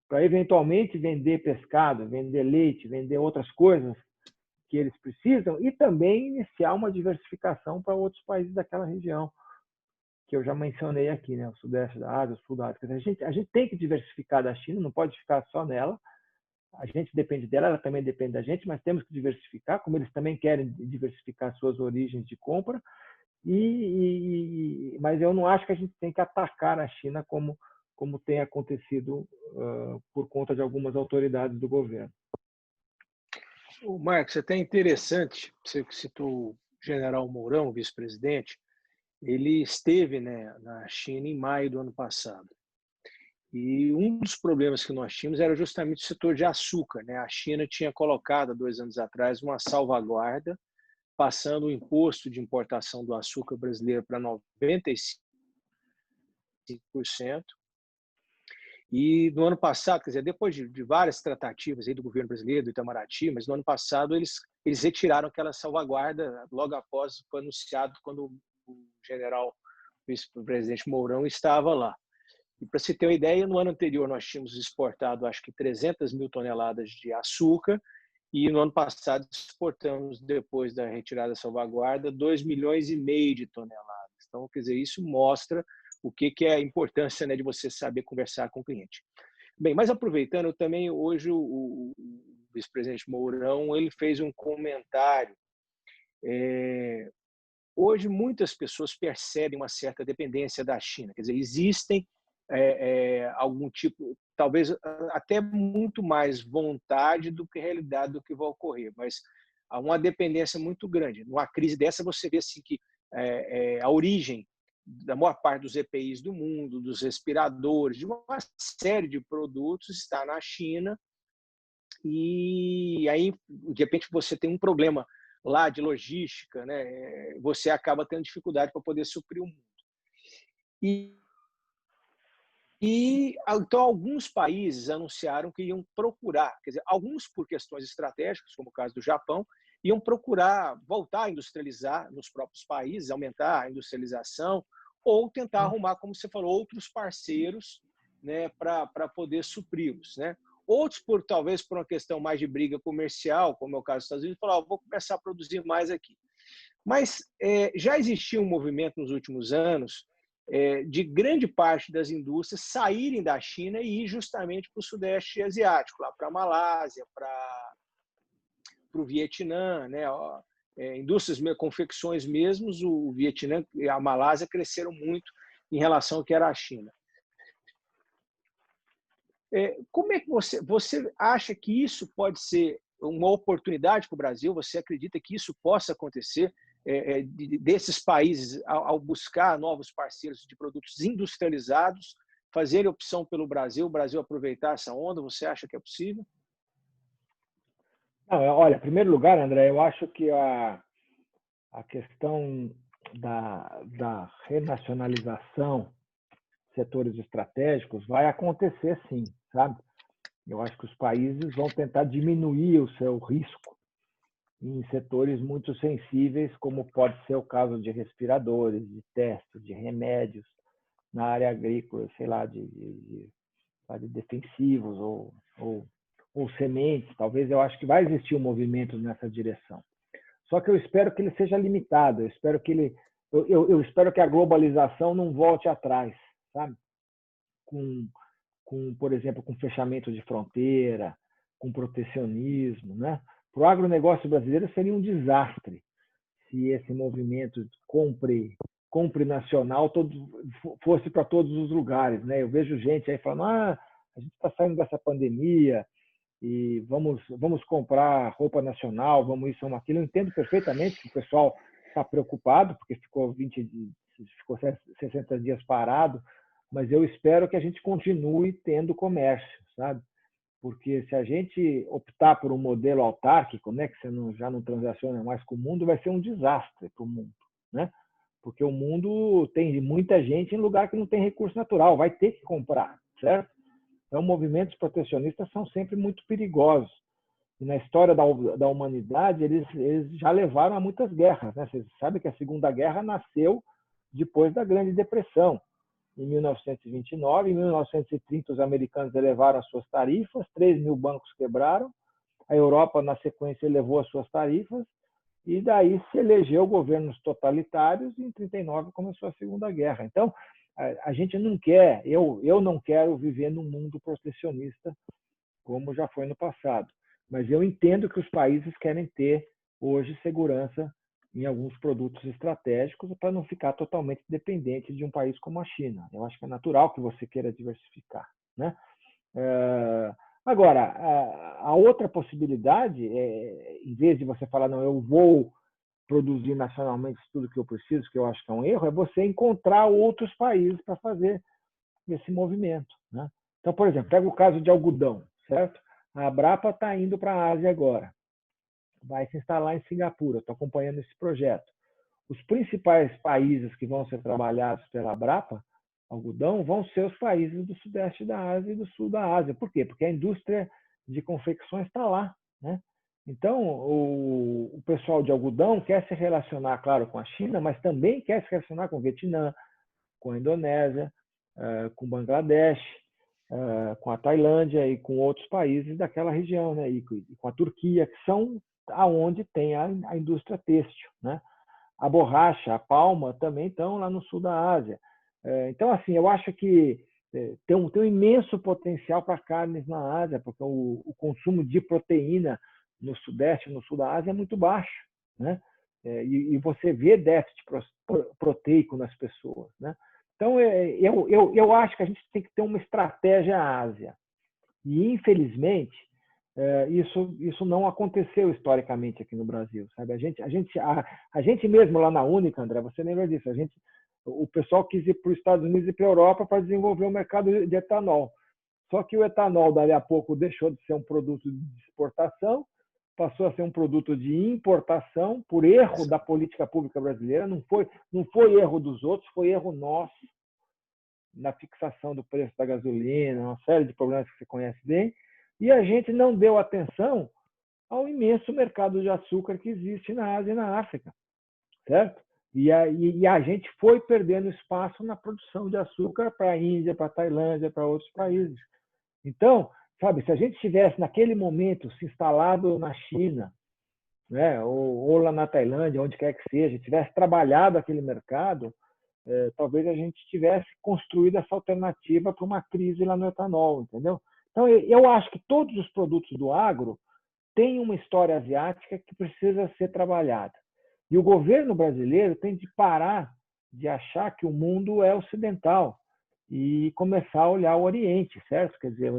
para eventualmente vender pescado, vender leite, vender outras coisas que eles precisam, e também iniciar uma diversificação para outros países daquela região, que eu já mencionei aqui, né? O sudeste da Ásia, o sul da África. A gente tem que diversificar da China, não pode ficar só nela. A gente depende dela, ela também depende da gente, mas temos que diversificar, como eles também querem diversificar suas origens de compra. Mas eu não acho que a gente tem que atacar a China como tem acontecido por conta de algumas autoridades do governo. O Marcos, é até interessante, você citou o general Mourão, vice-presidente, ele esteve, né, na China em maio do ano passado. E um dos problemas que nós tínhamos era justamente o setor de açúcar, né? A China tinha colocado, há 2 anos atrás, uma salvaguarda, passando o imposto de importação do açúcar brasileiro para 95%. E no ano passado, quer dizer, depois de várias tratativas aí do governo brasileiro, do Itamaraty, mas no ano passado eles retiraram aquela salvaguarda logo após, foi anunciado quando o general vice-presidente Mourão estava lá. E para se ter uma ideia, no ano anterior nós tínhamos exportado acho que 300 mil toneladas de açúcar e no ano passado exportamos, depois da retirada da salvaguarda, 2,5 milhões de toneladas. Então, quer dizer, isso mostra o que é a importância, né, de você saber conversar com o cliente. Bem, mas aproveitando, também hoje o vice-presidente Mourão ele fez um comentário. Hoje muitas pessoas percebem uma certa dependência da China. Quer dizer, existem algum tipo, talvez até muito mais vontade do que realidade do que vai ocorrer, mas há uma dependência muito grande. Numa crise dessa, você vê assim, que a origem da maior parte dos EPIs do mundo, dos respiradores, de uma série de produtos está na China, e aí, de repente, você tem um problema lá de logística, né? Você acaba tendo dificuldade para poder suprir o mundo. Então, alguns países anunciaram que iam procurar, quer dizer, alguns por questões estratégicas, como o caso do Japão, iam procurar voltar a industrializar nos próprios países, aumentar a industrialização, ou tentar arrumar, como você falou, outros parceiros, né, para poder supri-los, né? Outros, talvez por uma questão mais de briga comercial, como é o caso dos Estados Unidos, falaram, vou começar a produzir mais aqui. Mas já existia um movimento nos últimos anos de grande parte das indústrias saírem da China e ir justamente para o Sudeste Asiático, lá para a Malásia, para o Vietnã, né? Indústrias, confecções mesmos, o Vietnã e a Malásia cresceram muito em relação ao que era a China. Como é que você acha que isso pode ser uma oportunidade para o Brasil? Você acredita que isso possa acontecer? Desses países, ao buscar novos parceiros de produtos industrializados, fazer opção pelo Brasil, o Brasil aproveitar essa onda? Você acha que é possível? Não, olha, em primeiro lugar, André, eu acho que a questão da renacionalização de setores estratégicos vai acontecer sim, sabe? Eu acho que os países vão tentar diminuir o seu risco em setores muito sensíveis, como pode ser o caso de respiradores, de testes, de remédios, na área agrícola, sei lá, de defensivos ou sementes. Talvez eu acho que vai existir um movimento nessa direção. Só que eu espero que ele seja limitado, eu espero que eu espero que a globalização não volte atrás, sabe? Por exemplo, com fechamento de fronteira, com protecionismo, né? Para o agronegócio brasileiro seria um desastre se esse movimento compre nacional fosse para todos os lugares, né? Eu vejo gente aí falando, a gente está saindo dessa pandemia e vamos comprar roupa nacional, vamos isso, vamos aquilo. Eu entendo perfeitamente que o pessoal está preocupado, porque ficou 60 dias parado, mas eu espero que a gente continue tendo comércio, sabe? Porque se a gente optar por um modelo autárquico, né, que você já não transaciona mais com o mundo, vai ser um desastre para o mundo, né? Porque o mundo tem muita gente em lugar que não tem recurso natural, vai ter que comprar, certo? Então, movimentos protecionistas são sempre muito perigosos. E na história da humanidade, eles já levaram a muitas guerras, né? Vocês sabem que a Segunda Guerra nasceu depois da Grande Depressão. Em 1929, em 1930, os americanos elevaram as suas tarifas, 3 mil bancos quebraram, a Europa, na sequência, elevou as suas tarifas, e daí se elegeu governos totalitários, e em 1939 começou a Segunda Guerra. Então, a gente não quer, eu não quero viver num mundo protecionista como já foi no passado, mas eu entendo que os países querem ter hoje segurança em alguns produtos estratégicos para não ficar totalmente dependente de um país como a China. Eu acho que é natural que você queira diversificar, né? Agora, a outra possibilidade, em vez de você falar, não, eu vou produzir nacionalmente tudo que eu preciso, que eu acho que é um erro, é você encontrar outros países para fazer esse movimento, né? Então, por exemplo, pega o caso de algodão, certo? A Abrapa está indo para a Ásia agora, vai se instalar em Singapura, estou acompanhando esse projeto. Os principais países que vão ser trabalhados pela Abrapa, algodão, vão ser os países do sudeste da Ásia e do sul da Ásia. Por quê? Porque a indústria de confecções está lá, né? Então, o pessoal de algodão quer se relacionar, claro, com a China, mas também quer se relacionar com o Vietnã, com a Indonésia, com Bangladesh, com a Tailândia e com outros países daquela região, né? E com a Turquia, que são aonde tem a indústria têxtil, né? A borracha, a palma também estão lá no sul da Ásia. Então, assim, eu acho que tem um imenso potencial para carnes na Ásia, porque o consumo de proteína no sudeste e no sul da Ásia é muito baixo, né? E você vê déficit proteico nas pessoas, né? Então, eu acho que a gente tem que ter uma estratégia Ásia. E, infelizmente, isso não aconteceu historicamente aqui no Brasil, sabe? A gente mesmo lá na Única, André, você lembra disso? O pessoal quis ir para os Estados Unidos e para a Europa para desenvolver o mercado de etanol. Só que o etanol, dali a pouco, deixou de ser um produto de exportação, passou a ser um produto de importação por erro da política pública brasileira. Não foi erro dos outros, foi erro nosso na fixação do preço da gasolina, uma série de problemas que você conhece bem. E a gente não deu atenção ao imenso mercado de açúcar que existe na Ásia e na África, certo? E a gente foi perdendo espaço na produção de açúcar para a Índia, para a Tailândia, para outros países. Então, sabe, se a gente tivesse naquele momento se instalado na China, né, ou lá na Tailândia, onde quer que seja, tivesse trabalhado aquele mercado, talvez a gente tivesse construído essa alternativa para uma crise lá no etanol, entendeu? Então, eu acho que todos os produtos do agro têm uma história asiática que precisa ser trabalhada. E o governo brasileiro tem de parar de achar que o mundo é ocidental e começar a olhar o Oriente, certo? Quer dizer,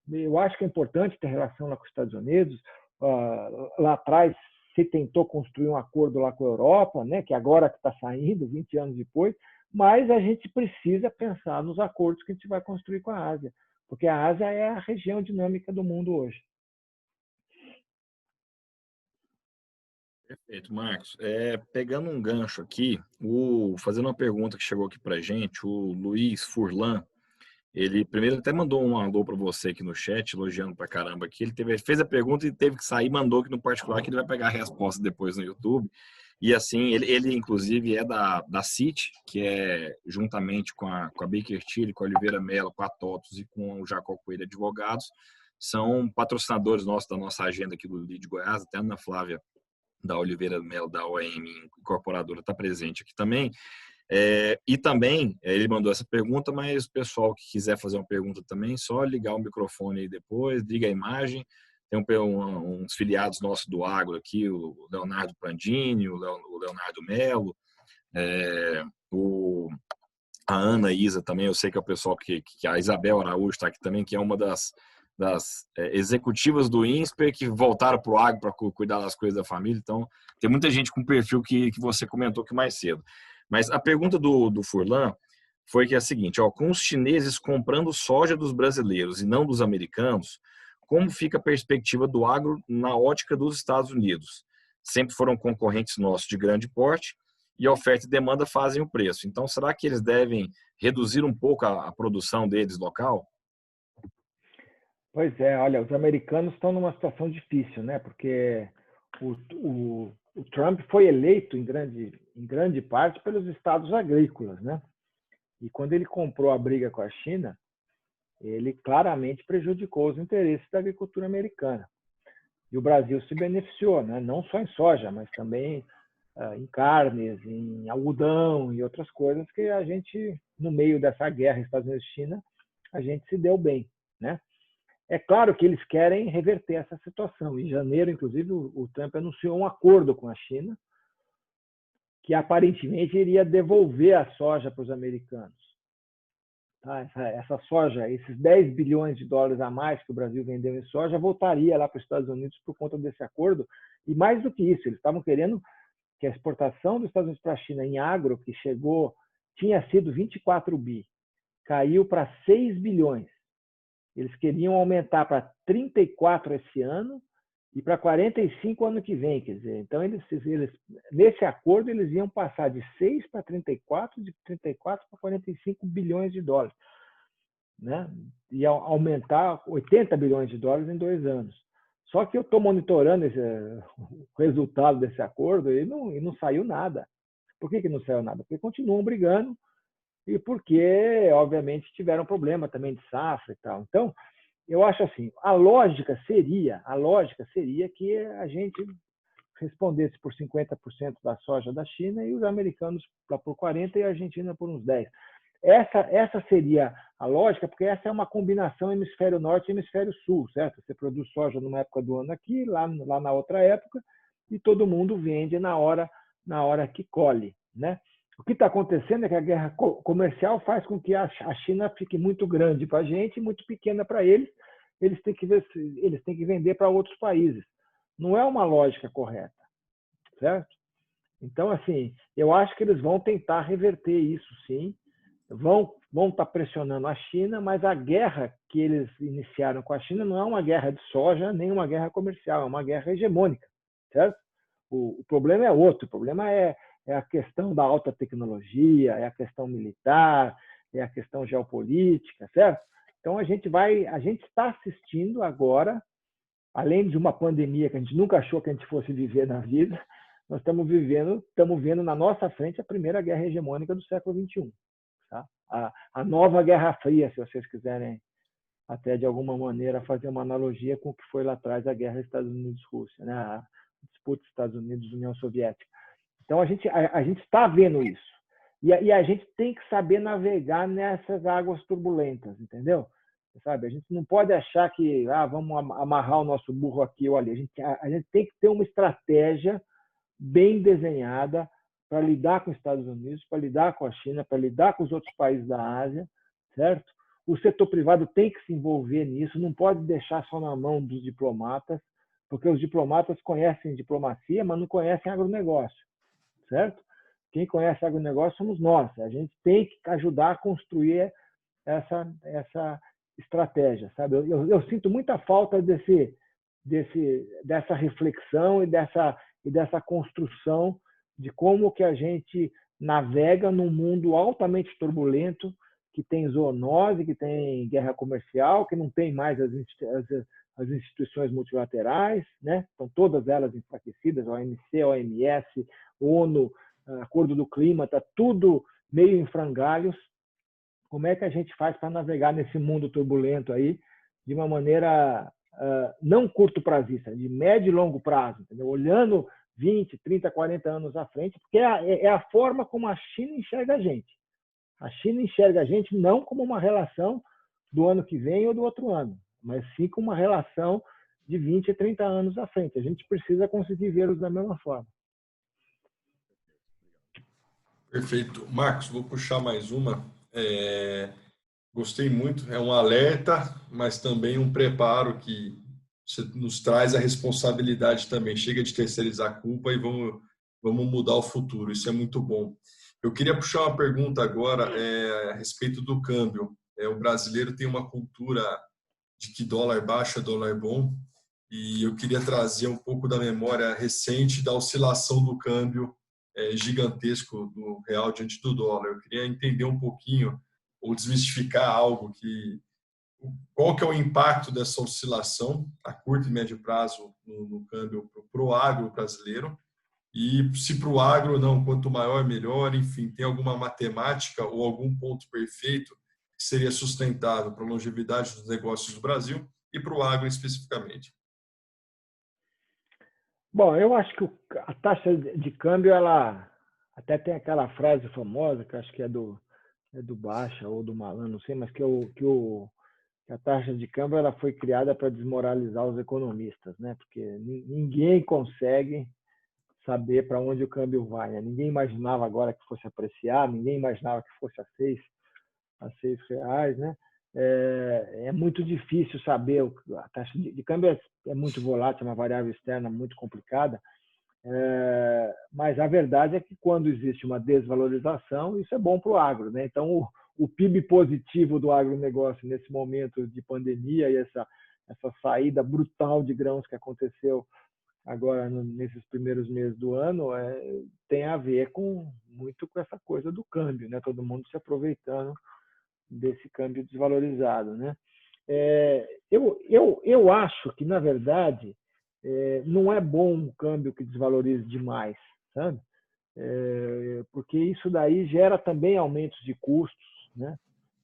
eu acho que é importante ter relação lá com os Estados Unidos. Lá atrás se tentou construir um acordo lá com a Europa, né? Que agora que está saindo, 20 anos depois, mas a gente precisa pensar nos acordos que a gente vai construir com a Ásia, porque a Ásia é a região dinâmica do mundo hoje. Perfeito, Marcos. Pegando um gancho aqui, fazendo uma pergunta que chegou aqui para a gente, o Luiz Furlan, ele primeiro até mandou um alô para você aqui no chat, elogiando para caramba aqui. Ele fez a pergunta e teve que sair, mandou aqui no particular, que ele vai pegar a resposta depois no YouTube. E assim, ele inclusive é da CIT, que é juntamente com a Baker Tilly, com a Oliveira Mello, com a TOTUS e com o Jacó Coelho Advogados, são patrocinadores nossos da nossa agenda aqui do Lead Goiás, até a Ana Flávia da Oliveira Mello, da OEM Incorporadora, está presente aqui também. E também, ele mandou essa pergunta, mas o pessoal que quiser fazer uma pergunta também, só ligar o microfone aí depois, liga a imagem. Tem uns filiados nossos do agro aqui, o Leonardo Prandini, o Leonardo Melo, a Ana Isa também, eu sei que é o pessoal que a Isabel Araújo está aqui também, que é uma das executivas do INSPER que voltaram para o agro para cuidar das coisas da família. Então, tem muita gente com perfil que você comentou aqui mais cedo. Mas a pergunta do Furlan foi que é a seguinte, com os chineses comprando soja dos brasileiros e não dos americanos, como fica a perspectiva do agro na ótica dos Estados Unidos? Sempre foram concorrentes nossos de grande porte e a oferta e demanda fazem o preço. Então, será que eles devem reduzir um pouco a produção deles local? Pois é, olha, os americanos estão numa situação difícil, né? Porque o Trump foi eleito em grande parte pelos estados agrícolas, né? E quando ele comprou a briga com a China, ele claramente prejudicou os interesses da agricultura americana. E o Brasil se beneficiou, né? Não só em soja, mas também em carnes, em algodão e outras coisas que a gente, no meio dessa guerra Estados Unidos-China, a gente se deu bem, né? É claro que eles querem reverter essa situação. Em janeiro, inclusive, o Trump anunciou um acordo com a China que aparentemente iria devolver a soja para os americanos. Tá? Essa soja, esses 10 bilhões de dólares a mais que o Brasil vendeu em soja, voltaria lá para os Estados Unidos por conta desse acordo. E mais do que isso, eles estavam querendo que a exportação dos Estados Unidos para a China em agro, que tinha sido 24 bi, caiu para 6 bilhões. Eles queriam aumentar para 34 esse ano e para 45 ano que vem, quer dizer. Então, nesse acordo, eles iam passar de 6 para 34, de 34 para 45 bilhões de dólares, né? E aumentar 80 bilhões de dólares em 2 anos. Só que eu estou monitorando o resultado desse acordo e não saiu nada. Por que não saiu nada? Porque continuam brigando e porque, obviamente, tiveram problema também de safra e tal. Então, eu acho assim, a lógica seria que a gente respondesse por 50% da soja da China e os americanos por 40% e a Argentina por uns 10%. Essa seria a lógica, porque essa é uma combinação hemisfério norte e hemisfério sul, certo? Você produz soja numa época do ano aqui, lá na outra época, e todo mundo vende na hora que colhe, né? O que está acontecendo é que a guerra comercial faz com que a China fique muito grande para a gente e muito pequena para eles. Eles têm que vender para outros países. Não é uma lógica correta, certo? Então, assim, eu acho que eles vão tentar reverter isso, sim. Vão estar pressionando a China, mas a guerra que eles iniciaram com a China não é uma guerra de soja, nem uma guerra comercial, é uma guerra hegemônica, certo? O problema é outro, o problema é a questão da alta tecnologia, é a questão militar, é a questão geopolítica, certo? Então, a gente está assistindo agora, além de uma pandemia que a gente nunca achou que a gente fosse viver na vida, nós estamos vendo na nossa frente a primeira guerra hegemônica do século XXI. Tá? A nova Guerra Fria, se vocês quiserem até de alguma maneira fazer uma analogia com o que foi lá atrás a guerra Estados Unidos-Rússia, né? A disputa Estados Unidos-União Soviética. Então, a gente está vendo isso. E a gente tem que saber navegar nessas águas turbulentas, entendeu? Sabe? A gente não pode achar que vamos amarrar o nosso burro aqui ou ali. A gente tem que ter uma estratégia bem desenhada para lidar com os Estados Unidos, para lidar com a China, para lidar com os outros países da Ásia, certo? O setor privado tem que se envolver nisso, não pode deixar só na mão dos diplomatas, porque os diplomatas conhecem diplomacia, mas não conhecem agronegócio, certo? Quem conhece agronegócio somos nós. A gente tem que ajudar a construir essa estratégia, sabe? Eu sinto muita falta dessa reflexão e dessa construção de como que a gente navega num mundo altamente turbulento, que tem zoonose, que tem guerra comercial, que não tem mais as instituições multilaterais, né? Estão todas elas enfraquecidas, OMC, OMS, ONU, Acordo do Clima, está tudo meio em frangalhos. Como é que a gente faz para navegar nesse mundo turbulento aí de uma maneira não curto prazista, de médio e longo prazo, entendeu? Olhando 20, 30, 40 anos à frente, porque é a forma como a China enxerga a gente. A China enxerga a gente não como uma relação do ano que vem ou do outro ano, mas sim como uma relação de 20 e 30 anos à frente. A gente precisa conseguir vê-los da mesma forma. Perfeito. Marcos, vou puxar mais uma. Gostei muito. É um alerta, mas também um preparo que você nos traz a responsabilidade também. Chega de terceirizar a culpa e vamos mudar o futuro. Isso é muito bom. Eu queria puxar uma pergunta agora a respeito do câmbio. O brasileiro tem uma cultura de que dólar baixo é dólar bom, e eu queria trazer um pouco da memória recente da oscilação do câmbio gigantesco do real diante do dólar. Eu queria entender um pouquinho ou desmistificar algo qual que é o impacto dessa oscilação a curto e médio prazo no câmbio para o agro brasileiro, e se para o agro não, quanto maior melhor, enfim, tem alguma matemática ou algum ponto perfeito que seria sustentável para a longevidade dos negócios do Brasil e para o agro especificamente. Bom, eu acho que a taxa de câmbio, ela até tem aquela frase famosa, que acho que é do Baixa ou do Malan, não sei, mas que a taxa de câmbio ela foi criada para desmoralizar os economistas, né? Porque ninguém consegue saber para onde o câmbio vai, né? Ninguém imaginava agora que fosse apreciar, ninguém imaginava que fosse a R$6, né? É muito difícil saber, a taxa de câmbio é muito volátil, é uma variável externa muito complicada, mas a verdade é que quando existe uma desvalorização, isso é bom para o agro, né? Então, o PIB positivo do agronegócio nesse momento de pandemia e essa saída brutal de grãos que aconteceu agora nesses primeiros meses do ano tem a ver muito com essa coisa do câmbio, né? Todo mundo se aproveitando desse câmbio desvalorizado, né? Eu acho que, na verdade, não é bom um câmbio que desvalorize demais, sabe? Porque isso daí gera também aumentos de custos, né?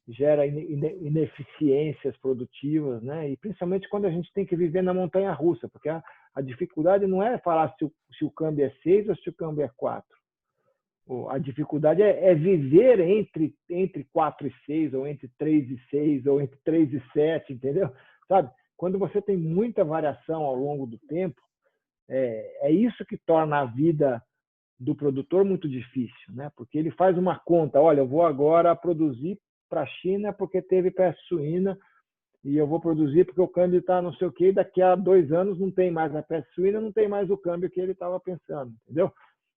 Gera ineficiências produtivas, né? E principalmente quando a gente tem que viver na montanha-russa, porque a dificuldade não é falar se o câmbio é 6 ou se o câmbio é 4. A dificuldade é viver entre 4 e 6, ou entre 3 e 6, ou entre 3 e 7, entendeu? Sabe? Quando você tem muita variação ao longo do tempo, é isso que torna a vida do produtor muito difícil, né? Porque ele faz uma conta, olha, eu vou agora produzir para a China porque teve peste suína, e eu vou produzir porque o câmbio está não sei o quê, e daqui a 2 anos não tem mais a peste suína, não tem mais o câmbio que ele estava pensando, entendeu?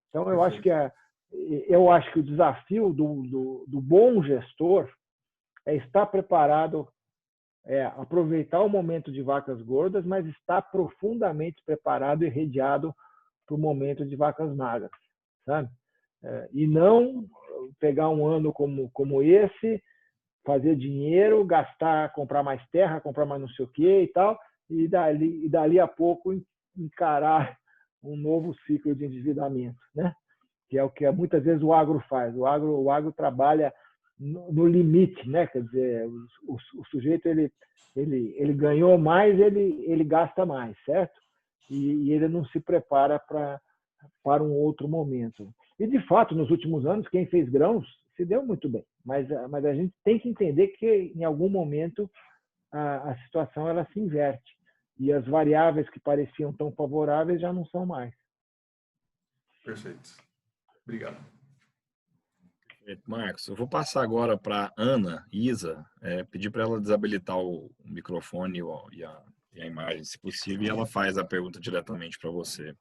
Então, eu acho que o desafio do bom gestor é estar preparado, aproveitar o momento de vacas gordas, mas estar profundamente preparado e redeado para o momento de vacas magras, sabe? E não pegar um ano como esse, fazer dinheiro, gastar, comprar mais terra, comprar mais não sei o quê e tal, e dali a pouco encarar um novo ciclo de endividamento, né? Que é o que muitas vezes o agro faz. O agro trabalha no limite, né? Quer dizer, o sujeito ele ganhou mais, ele gasta mais, certo? E ele não se prepara para um outro momento. E, de fato, nos últimos anos, quem fez grãos se deu muito bem. Mas a gente tem que entender que, em algum momento, a situação ela se inverte. E as variáveis que pareciam tão favoráveis já não são mais. Perfeito. Obrigado. Marcos, eu vou passar agora para Ana Isa, pedir para ela desabilitar o microfone e a imagem, se possível, e ela faz a pergunta diretamente para você.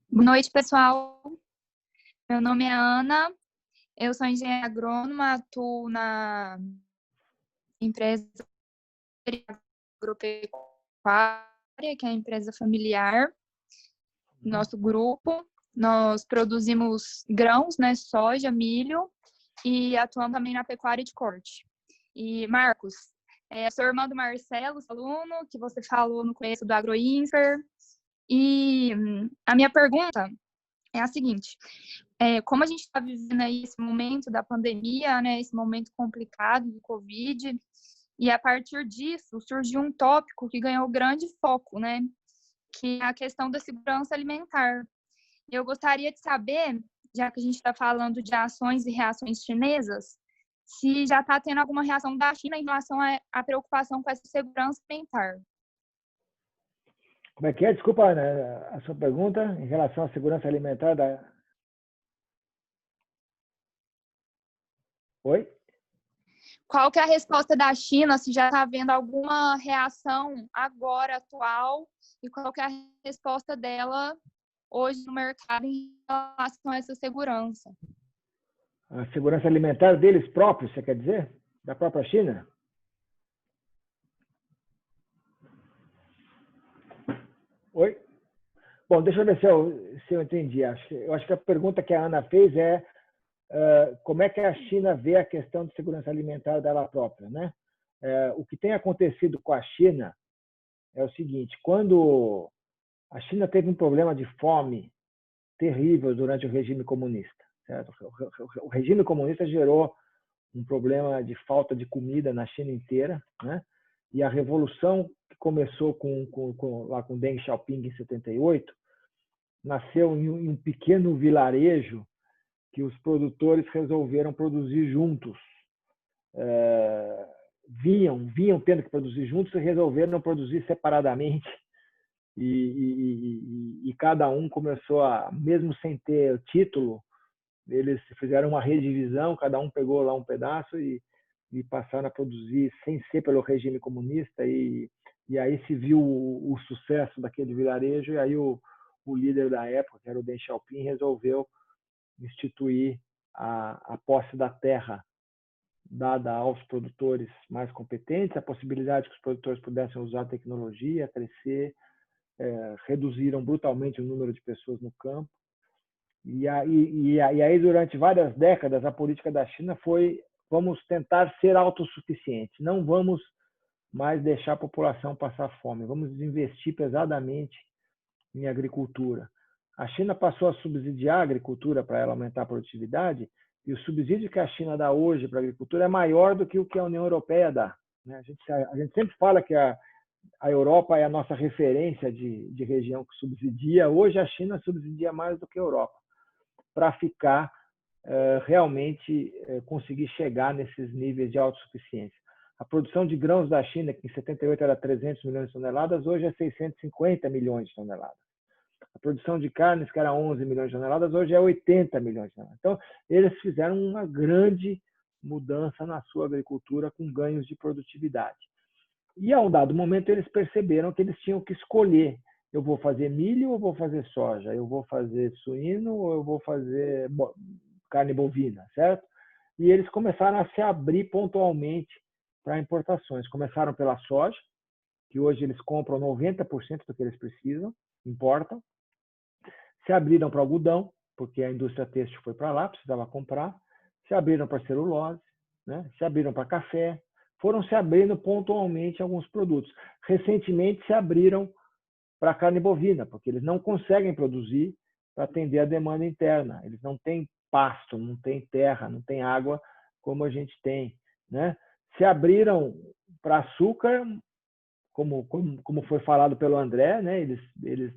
Boa noite, pessoal. Meu nome é Ana, eu sou engenheira agrônoma, atuo na empresa agropecuária, que é a empresa familiar. Nosso grupo, nós produzimos grãos, né, soja, milho, e atuamos também na pecuária de corte. E, Marcos, sou irmã do Marcelo, aluno, que você falou no começo do AgroInfer, e a minha pergunta é a seguinte: como a gente está vivendo aí esse momento da pandemia, né, esse momento complicado do Covid, e a partir disso surgiu um tópico que ganhou grande foco, né, que é a questão da segurança alimentar. Eu gostaria de saber, já que a gente está falando de ações e reações chinesas, se já está tendo alguma reação da China em relação à preocupação com essa segurança alimentar. Como é que é? Desculpa, Ana, a sua pergunta em relação à segurança alimentar da... Oi? Qual que é a resposta da China, se já está havendo alguma reação agora, atual, e qual que é a resposta dela hoje no mercado em relação a essa segurança? A segurança alimentar deles próprios, você quer dizer? Da própria China? Oi? Bom, deixa eu ver se eu entendi. Eu acho que a pergunta que a Ana fez é como é que a China vê a questão de segurança alimentar dela própria, né? O que tem acontecido com a China é o seguinte: quando a China teve um problema de fome terrível durante o regime comunista, certo? O regime comunista gerou um problema de falta de comida na China inteira, né? E a revolução que começou lá com Deng Xiaoping em 78 nasceu em um pequeno vilarejo que os produtores resolveram produzir juntos. Vinham tendo que produzir juntos e resolveram produzir separadamente. E cada um começou mesmo sem ter título, eles fizeram uma redivisão, cada um pegou lá um pedaço e passaram a produzir sem ser pelo regime comunista. E aí se viu o sucesso daquele vilarejo, e aí o líder da época, que era o Deng Xiaoping, resolveu instituir a posse da terra dada aos produtores mais competentes, a possibilidade que os produtores pudessem usar a tecnologia, crescer, reduziram brutalmente o número de pessoas no campo. E aí, durante várias décadas, a política da China foi: vamos tentar ser autossuficientes, não vamos mais deixar a população passar fome, vamos investir pesadamente em agricultura. A China passou a subsidiar a agricultura para ela aumentar a produtividade, e o subsídio que a China dá hoje para a agricultura é maior do que o que a União Europeia dá. A gente sempre fala que a Europa é a nossa referência de região que subsidia. Hoje a China subsidia mais do que a Europa, para ficar realmente conseguir chegar nesses níveis de autossuficiência. A produção de grãos da China, que em 78 era 300 milhões de toneladas, hoje é 650 milhões de toneladas. A produção de carnes, que era 11 milhões de toneladas, hoje é 80 milhões de toneladas. Então, eles fizeram uma grande mudança na sua agricultura com ganhos de produtividade. E, a um dado momento, eles perceberam que eles tinham que escolher: eu vou fazer milho ou vou fazer soja? Eu vou fazer suíno ou eu vou fazer carne bovina, certo? E eles começaram a se abrir pontualmente para importações. Começaram pela soja, que hoje eles compram 90% do que eles precisam, importam. Se abriram para algodão, porque a indústria têxtil foi para lá, precisava comprar. Se abriram para celulose, né? Se abriram para café. Foram se abrindo pontualmente alguns produtos. Recentemente se abriram para a carne bovina, porque eles não conseguem produzir para atender a demanda interna. Eles não têm pasto, não têm terra, não têm água como a gente tem, né? Se abriram para açúcar, como foi falado pelo André, né? Eles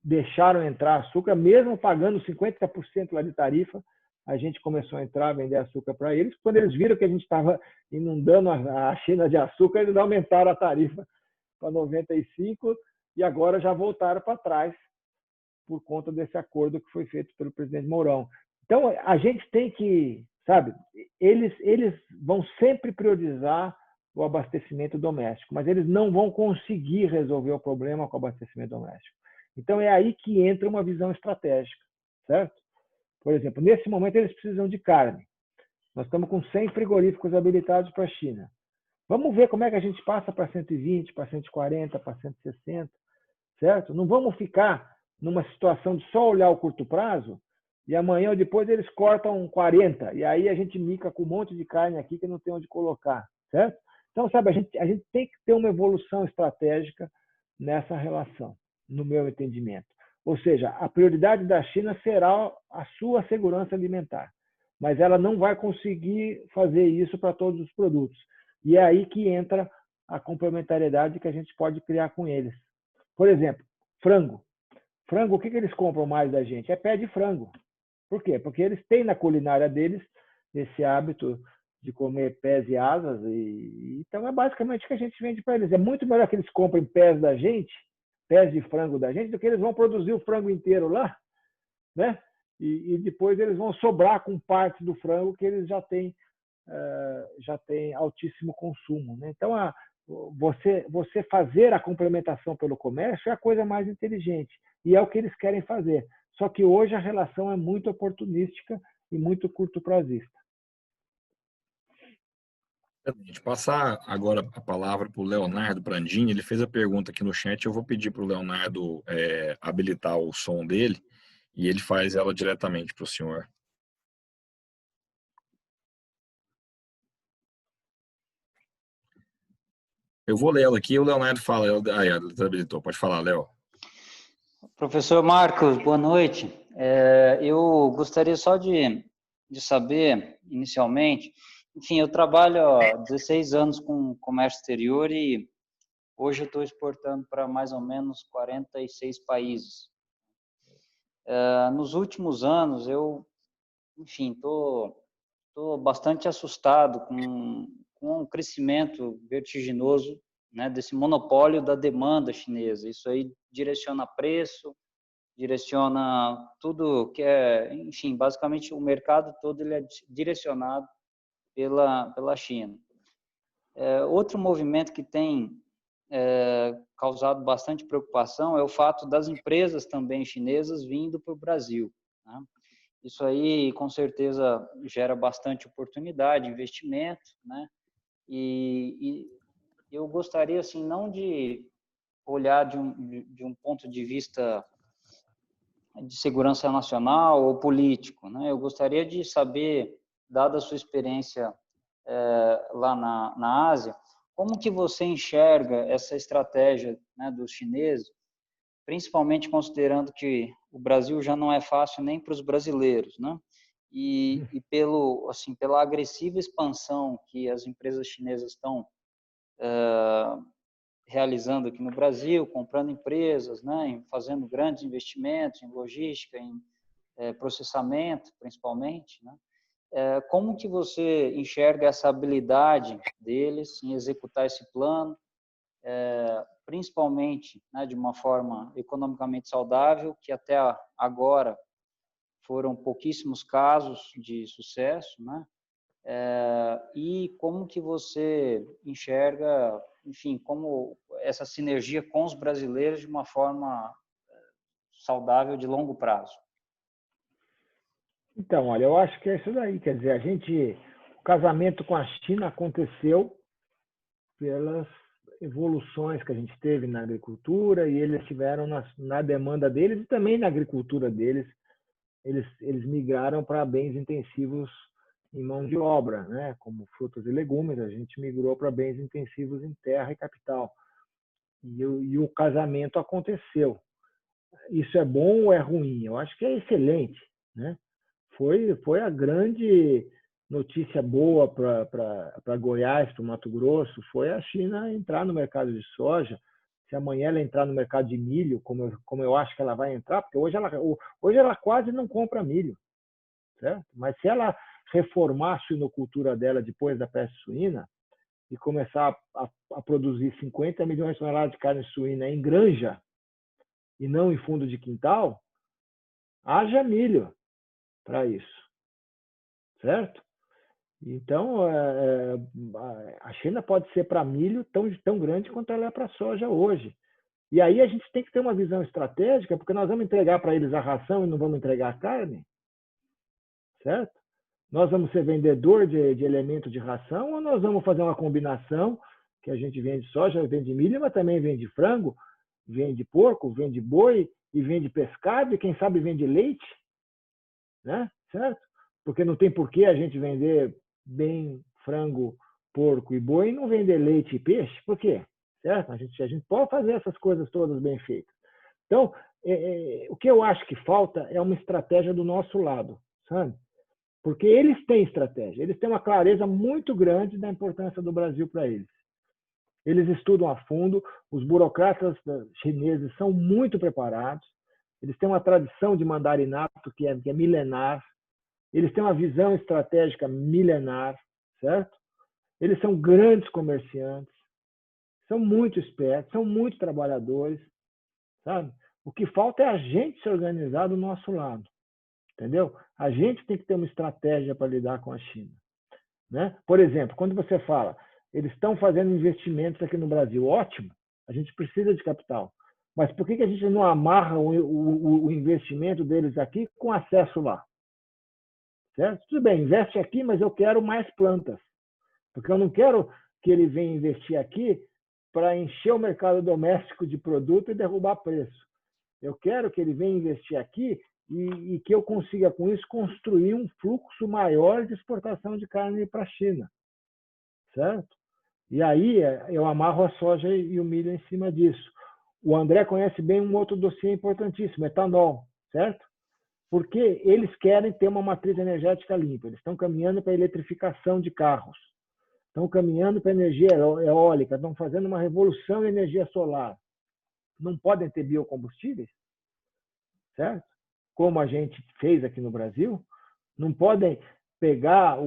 deixaram entrar açúcar, mesmo pagando 50% lá de tarifa. A gente começou a entrar, a vender açúcar para eles. Quando eles viram que a gente estava inundando a China de açúcar, eles aumentaram a tarifa para 95%, e agora já voltaram para trás por conta desse acordo que foi feito pelo presidente Mourão. Então, a gente tem que, sabe, eles vão sempre priorizar o abastecimento doméstico, mas eles não vão conseguir resolver o problema com o abastecimento doméstico. Então, é aí que entra uma visão estratégica, certo? Por exemplo, nesse momento eles precisam de carne. Nós estamos com 100 frigoríficos habilitados para a China. Vamos ver como é que a gente passa para 120, para 140, para 160, certo? Não vamos ficar numa situação de só olhar o curto prazo e amanhã ou depois eles cortam 40, e aí a gente mica com um monte de carne aqui que não tem onde colocar, certo? Então, sabe, a gente tem que ter uma evolução estratégica nessa relação, no meu entendimento. Ou seja, a prioridade da China será a sua segurança alimentar, mas ela não vai conseguir fazer isso para todos os produtos. E é aí que entra a complementariedade que a gente pode criar com eles. Por exemplo, frango. Frango, o que eles compram mais da gente? É pé de frango. Por quê? Porque eles têm na culinária deles esse hábito de comer pés e asas, então é basicamente o que a gente vende para eles. É muito melhor que eles comprem pés da gente, pés de frango da gente, do que eles vão produzir o frango inteiro lá, né? E depois eles vão sobrar com parte do frango que eles já têm altíssimo consumo, né? Então, você fazer a complementação pelo comércio é a coisa mais inteligente, e é o que eles querem fazer. Só que hoje a relação é muito oportunística e muito curto-prazista. A gente passar agora a palavra para o Leonardo Brandini. Ele fez a pergunta aqui no chat. Eu vou pedir para o Leonardo habilitar o som dele e ele faz ela diretamente para o senhor. Eu vou ler ela aqui e o Leonardo fala. Ela habilitou. Pode falar, Léo. Professor Marcos, boa noite. Eu gostaria só de saber, inicialmente, enfim, eu trabalho há 16 anos com comércio exterior e hoje eu estou exportando para mais ou menos 46 países. Nos últimos anos, eu, enfim, estou bastante assustado com o crescimento vertiginoso, né, desse monopólio da demanda chinesa. Isso aí direciona preço, direciona tudo que é, enfim, basicamente o mercado todo ele é direcionado pela China. Outro movimento que tem causado bastante preocupação é o fato das empresas também chinesas vindo para o Brasil, né? Isso aí, com certeza, gera bastante oportunidade, investimento, né? E eu gostaria, assim, não de olhar de um ponto de vista de segurança nacional ou político, né? Eu gostaria de saber, dada a sua experiência lá na Ásia, como que você enxerga essa estratégia, né, dos chineses, principalmente considerando que o Brasil já não é fácil nem para os brasileiros, né? E pela agressiva expansão que as empresas chinesas estão realizando aqui no Brasil, comprando empresas, né, fazendo grandes investimentos em logística, em processamento, principalmente, né? Como que você enxerga essa habilidade deles em executar esse plano, principalmente, né, de uma forma economicamente saudável, que até agora foram pouquíssimos casos de sucesso, né? E como que você enxerga, enfim, como essa sinergia com os brasileiros de uma forma saudável de longo prazo? Então, olha, eu acho que é isso daí. Quer dizer, o casamento com a China aconteceu pelas evoluções que a gente teve na agricultura e eles tiveram na demanda deles e também na agricultura deles, eles migraram para bens intensivos em mão de obra, né? Como frutas e legumes, a gente migrou para bens intensivos em terra e capital. E o casamento aconteceu. Isso é bom ou é ruim? Eu acho que é excelente, né? Foi a grande notícia boa para Goiás, para o Mato Grosso, foi a China entrar no mercado de soja. Se amanhã ela entrar no mercado de milho, como eu acho que ela vai entrar, porque hoje ela quase não compra milho, certo? Mas se ela reformar a suinocultura dela depois da peste suína e começar a produzir 50 milhões de toneladas de carne suína em granja e não em fundo de quintal, haja milho para isso, certo? Então, a China pode ser para milho tão grande quanto ela é para soja hoje. E aí a gente tem que ter uma visão estratégica, porque nós vamos entregar para eles a ração e não vamos entregar a carne, certo? Nós vamos ser vendedor de elemento de ração ou nós vamos fazer uma combinação que a gente vende soja, vende milho, mas também vende frango, vende porco, vende boi e vende pescado e quem sabe vende leite, né? Certo? Porque não tem por que a gente vender bem frango, porco e boi e não vender leite e peixe. Por quê? Certo? A gente pode fazer essas coisas todas bem feitas. Então, o que eu acho que falta é uma estratégia do nosso lado, sabe? Porque eles têm estratégia, eles têm uma clareza muito grande da importância do Brasil para eles. Eles estudam a fundo, os burocratas chineses são muito preparados, eles têm uma tradição de mandarinato que é milenar, eles têm uma visão estratégica milenar, certo? Eles são grandes comerciantes, são muito espertos, são muito trabalhadores, sabe? O que falta é a gente se organizar do nosso lado, entendeu? A gente tem que ter uma estratégia para lidar com a China, né? Por exemplo, quando você fala, eles estão fazendo investimentos aqui no Brasil, ótimo, a gente precisa de capital, mas por que a gente não amarra o investimento deles aqui com acesso lá? Certo? Tudo bem, investe aqui, mas eu quero mais plantas. Porque eu não quero que ele venha investir aqui para encher o mercado doméstico de produto e derrubar preço. Eu quero que ele venha investir aqui e que eu consiga, com isso, construir um fluxo maior de exportação de carne para a China. Certo? E aí eu amarro a soja e o milho em cima disso. O André conhece bem um outro dossiê importantíssimo, etanol, certo? Porque eles querem ter uma matriz energética limpa. Eles estão caminhando para a eletrificação de carros, estão caminhando para a energia eólica, estão fazendo uma revolução em energia solar. Não podem ter biocombustíveis, certo? Como a gente fez aqui no Brasil. Não podem pegar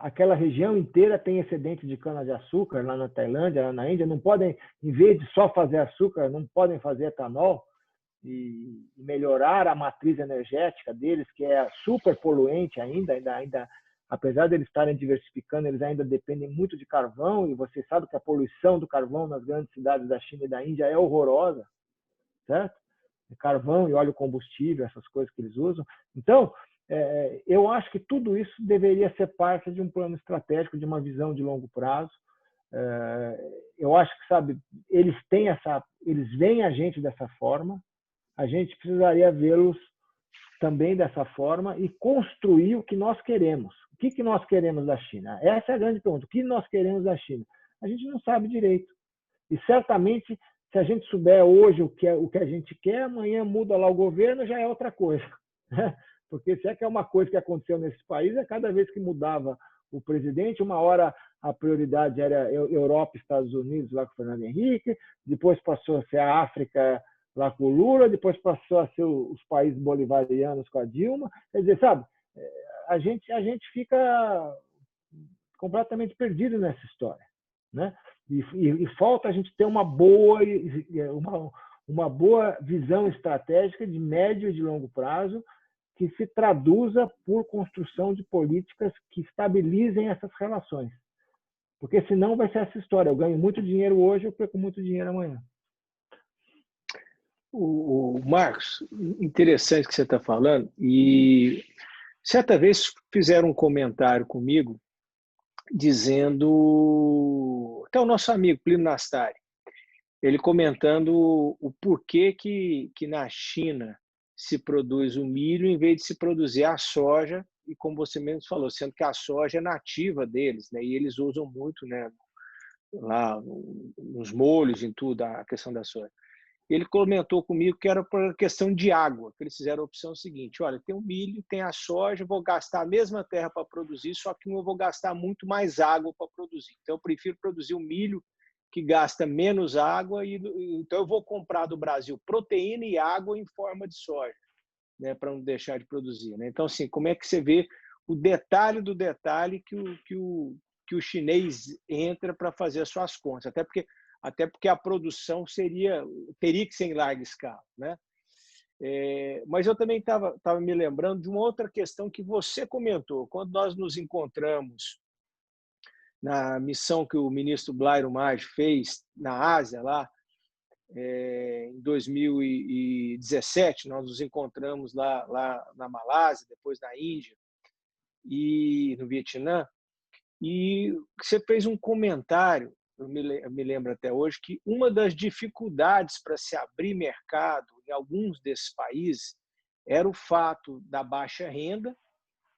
aquela região inteira tem excedente de cana-de-açúcar lá na Tailândia, lá na Índia. Não podem, em vez de só fazer açúcar, não podem fazer etanol e melhorar a matriz energética deles, que é super poluente ainda, apesar de eles estarem diversificando, eles ainda dependem muito de carvão, e você sabe que a poluição do carvão nas grandes cidades da China e da Índia é horrorosa, certo? carvão e óleo combustível, essas coisas que eles usam. Então, eu acho que tudo isso deveria ser parte de um plano estratégico, de uma visão de longo prazo. Eu acho que, sabe, eles veem a gente dessa forma, a gente precisaria vê-los também dessa forma e construir o que nós queremos. O que nós queremos da China? Essa é a grande pergunta. O que nós queremos da China? A gente não sabe direito. E certamente, se a gente souber hoje o que a gente quer, amanhã muda lá o governo, já é outra coisa. Porque se é que é uma coisa que aconteceu nesse país, cada vez que mudava o presidente, uma hora a prioridade era Europa, Estados Unidos, lá com o Fernando Henrique, depois passou a ser a África, lá com o Lula, depois passou a ser os países bolivarianos com a Dilma. Quer dizer, sabe, a gente fica completamente perdido nessa história, né? E falta a gente ter uma boa visão estratégica de médio e de longo prazo que se traduza por construção de políticas que estabilizem essas relações. Porque senão vai ser essa história. Eu ganho muito dinheiro hoje, eu perco muito dinheiro amanhã. O Marcos, interessante que você está falando, e certa vez fizeram um comentário comigo dizendo, até o nosso amigo Plínio Nastari, ele comentando o porquê que na China se produz o milho em vez de se produzir a soja, e como você mesmo falou, sendo que a soja é nativa deles, né? E eles usam muito, né, lá nos molhos, em tudo, a questão da soja. Ele comentou comigo que era por questão de água, que eles fizeram a opção seguinte: olha, tem o milho, tem a soja, vou gastar a mesma terra para produzir, só que eu vou gastar muito mais água para produzir. Então, eu prefiro produzir o milho que gasta menos água, então eu vou comprar do Brasil proteína e água em forma de soja, né, para não deixar de produzir, né? Então, assim, como é que você vê o detalhe do detalhe que o chinês entra para fazer as suas contas? Até porque a produção teria que ser em larga escala, né? Mas eu também estava me lembrando de uma outra questão que você comentou. Quando nós nos encontramos na missão que o ministro Blairo Maggi fez na Ásia, lá em 2017, nós nos encontramos lá na Malásia, depois na Índia e no Vietnã, e você fez um comentário, eu me lembro até hoje, que uma das dificuldades para se abrir mercado em alguns desses países era o fato da baixa renda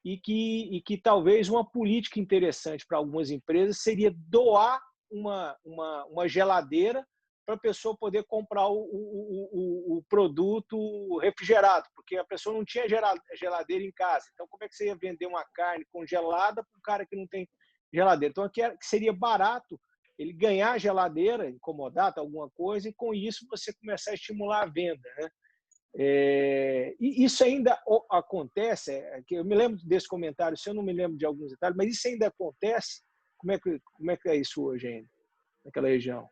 e que talvez uma política interessante para algumas empresas seria doar uma geladeira para a pessoa poder comprar o produto refrigerado, porque a pessoa não tinha geladeira em casa. Então, como é que você ia vender uma carne congelada para um cara que não tem geladeira? Então, que seria barato ele ganhar a geladeira, incomodata, alguma coisa, e com isso você começar a estimular a venda, né? E isso ainda acontece, eu me lembro desse comentário, se eu não me lembro de alguns detalhes, mas isso ainda acontece? Como é que é isso hoje ainda, naquela região?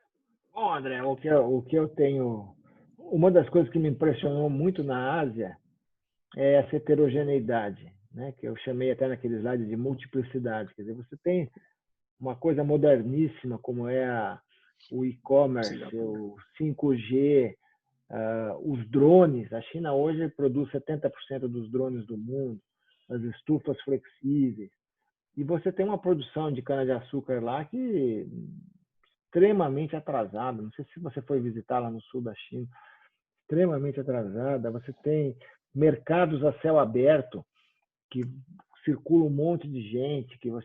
Bom, André, o que eu tenho... Uma das coisas que me impressionou muito na Ásia é essa heterogeneidade, né? Que eu chamei até naquele slide de multiplicidade. Quer dizer, você tem uma coisa moderníssima como é o e-commerce, o 5G, os drones. A China hoje produz 70% dos drones do mundo, as estufas flexíveis. E você tem uma produção de cana-de-açúcar lá que extremamente atrasada. Não sei se você foi visitar lá no sul da China. Extremamente atrasada. Você tem mercados a céu aberto que circula um monte de gente, que o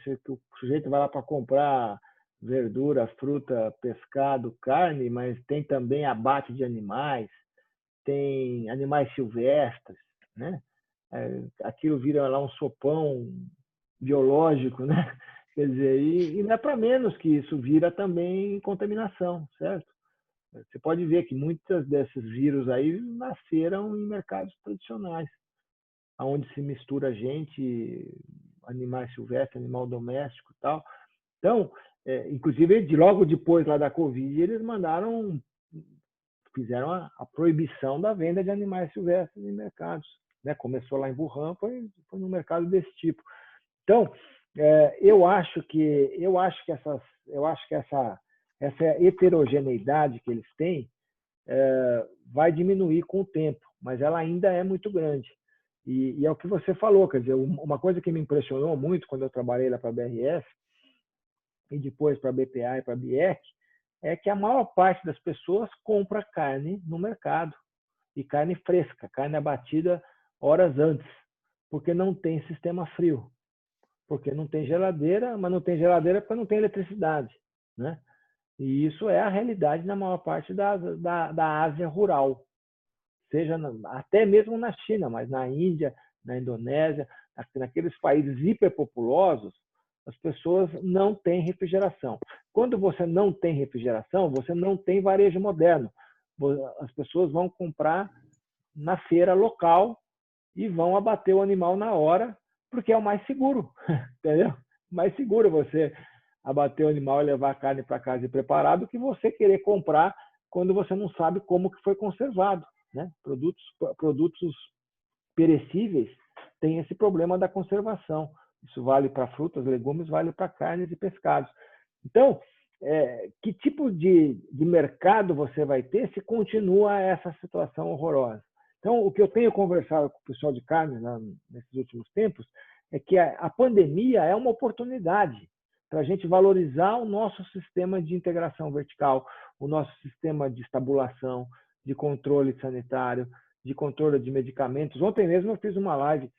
sujeito vai lá para comprar verdura, fruta, pescado, carne, mas tem também abate de animais, tem animais silvestres, né? Aquilo vira lá um sopão biológico, né? Quer dizer, e não é para menos que isso vira também contaminação, certo? Você pode ver que muitos desses vírus aí nasceram em mercados tradicionais, onde se mistura gente, animais silvestres, animal doméstico e tal. Então, inclusive, logo depois lá da Covid, eles fizeram a proibição da venda de animais silvestres em mercados, né? Começou lá em Wuhan, foi no mercado desse tipo. Então, eu acho que essa heterogeneidade que eles têm vai diminuir com o tempo. mas ela ainda é muito grande. E é o que você falou, quer dizer, uma coisa que me impressionou muito quando eu trabalhei lá para a BRF e depois para a BPA e para a BIEC, é que a maior parte das pessoas compra carne no mercado, e carne fresca, carne abatida horas antes, porque não tem sistema frio, porque não tem geladeira, mas não tem geladeira porque não tem eletricidade, né? E isso é a realidade na maior parte da Ásia rural, seja até mesmo na China, mas na Índia, na Indonésia, naqueles países hiperpopulosos, as pessoas não têm refrigeração. Quando você não tem refrigeração, você não tem varejo moderno. As pessoas vão comprar na feira local e vão abater o animal na hora, porque é o mais seguro, entendeu? Mais seguro você abater o animal e levar a carne para casa e preparar do que você querer comprar quando você não sabe como que foi conservado, né? Produtos perecíveis têm esse problema da conservação. Isso vale para frutas, legumes, vale para carnes e pescados. Então, que tipo de mercado você vai ter se continua essa situação horrorosa? Então, o que eu tenho conversado com o pessoal de carne nesses últimos tempos é que a pandemia é uma oportunidade para a gente valorizar o nosso sistema de integração vertical, o nosso sistema de estabulação, de controle sanitário, de controle de medicamentos. Ontem mesmo eu fiz uma live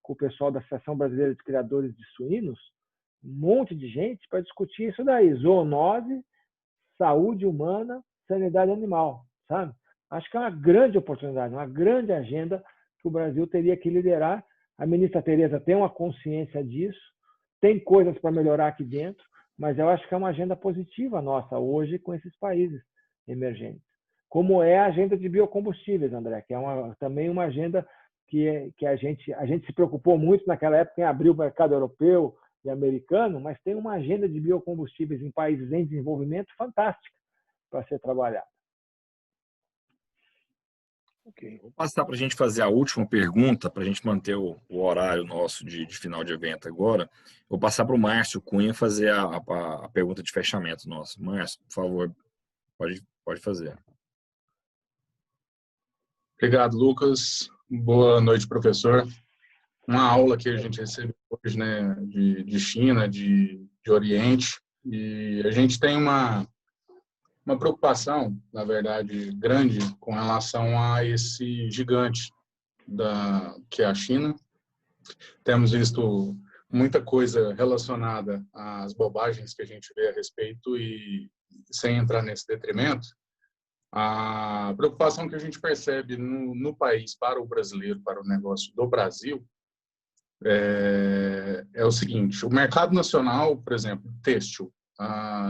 com o pessoal da Associação Brasileira de Criadores de Suínos, um monte de gente para discutir isso daí, zoonose, saúde humana, sanidade animal, sabe? Acho que é uma grande oportunidade, uma grande agenda que o Brasil teria que liderar. A ministra Tereza tem uma consciência disso, tem coisas para melhorar aqui dentro, mas eu acho que é uma agenda positiva nossa hoje com esses países emergentes. Como é a agenda de biocombustíveis, André, que é também uma agenda que a gente se preocupou muito naquela época em abrir o mercado europeu e americano, mas tem uma agenda de biocombustíveis em países em desenvolvimento fantástica para ser trabalhada. Okay. Vou passar para a gente fazer a última pergunta, para a gente manter o horário nosso de final de evento agora. Vou passar para o Márcio Cunha fazer a pergunta de fechamento nossa. Márcio, por favor, pode fazer. Obrigado, Lucas. Boa noite, professor. Uma aula que a gente recebeu hoje, né, de China, de Oriente, e a gente tem uma preocupação, na verdade, grande com relação a esse gigante que é a China. Temos visto muita coisa relacionada às bobagens que a gente vê a respeito e, sem entrar nesse detrimento, a preocupação que a gente percebe no país para o brasileiro, para o negócio do Brasil, é o seguinte: o mercado nacional, por exemplo, têxtil,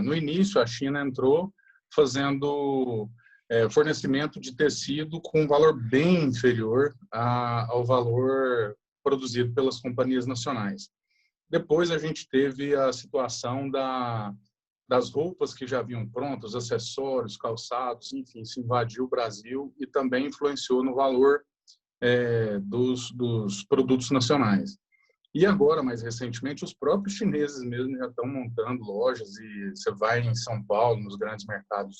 no início a China entrou fazendo fornecimento de tecido com um valor bem inferior ao valor produzido pelas companhias nacionais. Depois a gente teve a situação das roupas que já vinham prontas, acessórios, calçados, enfim, se invadiu o Brasil e também influenciou no valor dos produtos nacionais. E agora, mais recentemente, os próprios chineses mesmo já estão montando lojas, e você vai em São Paulo, nos grandes mercados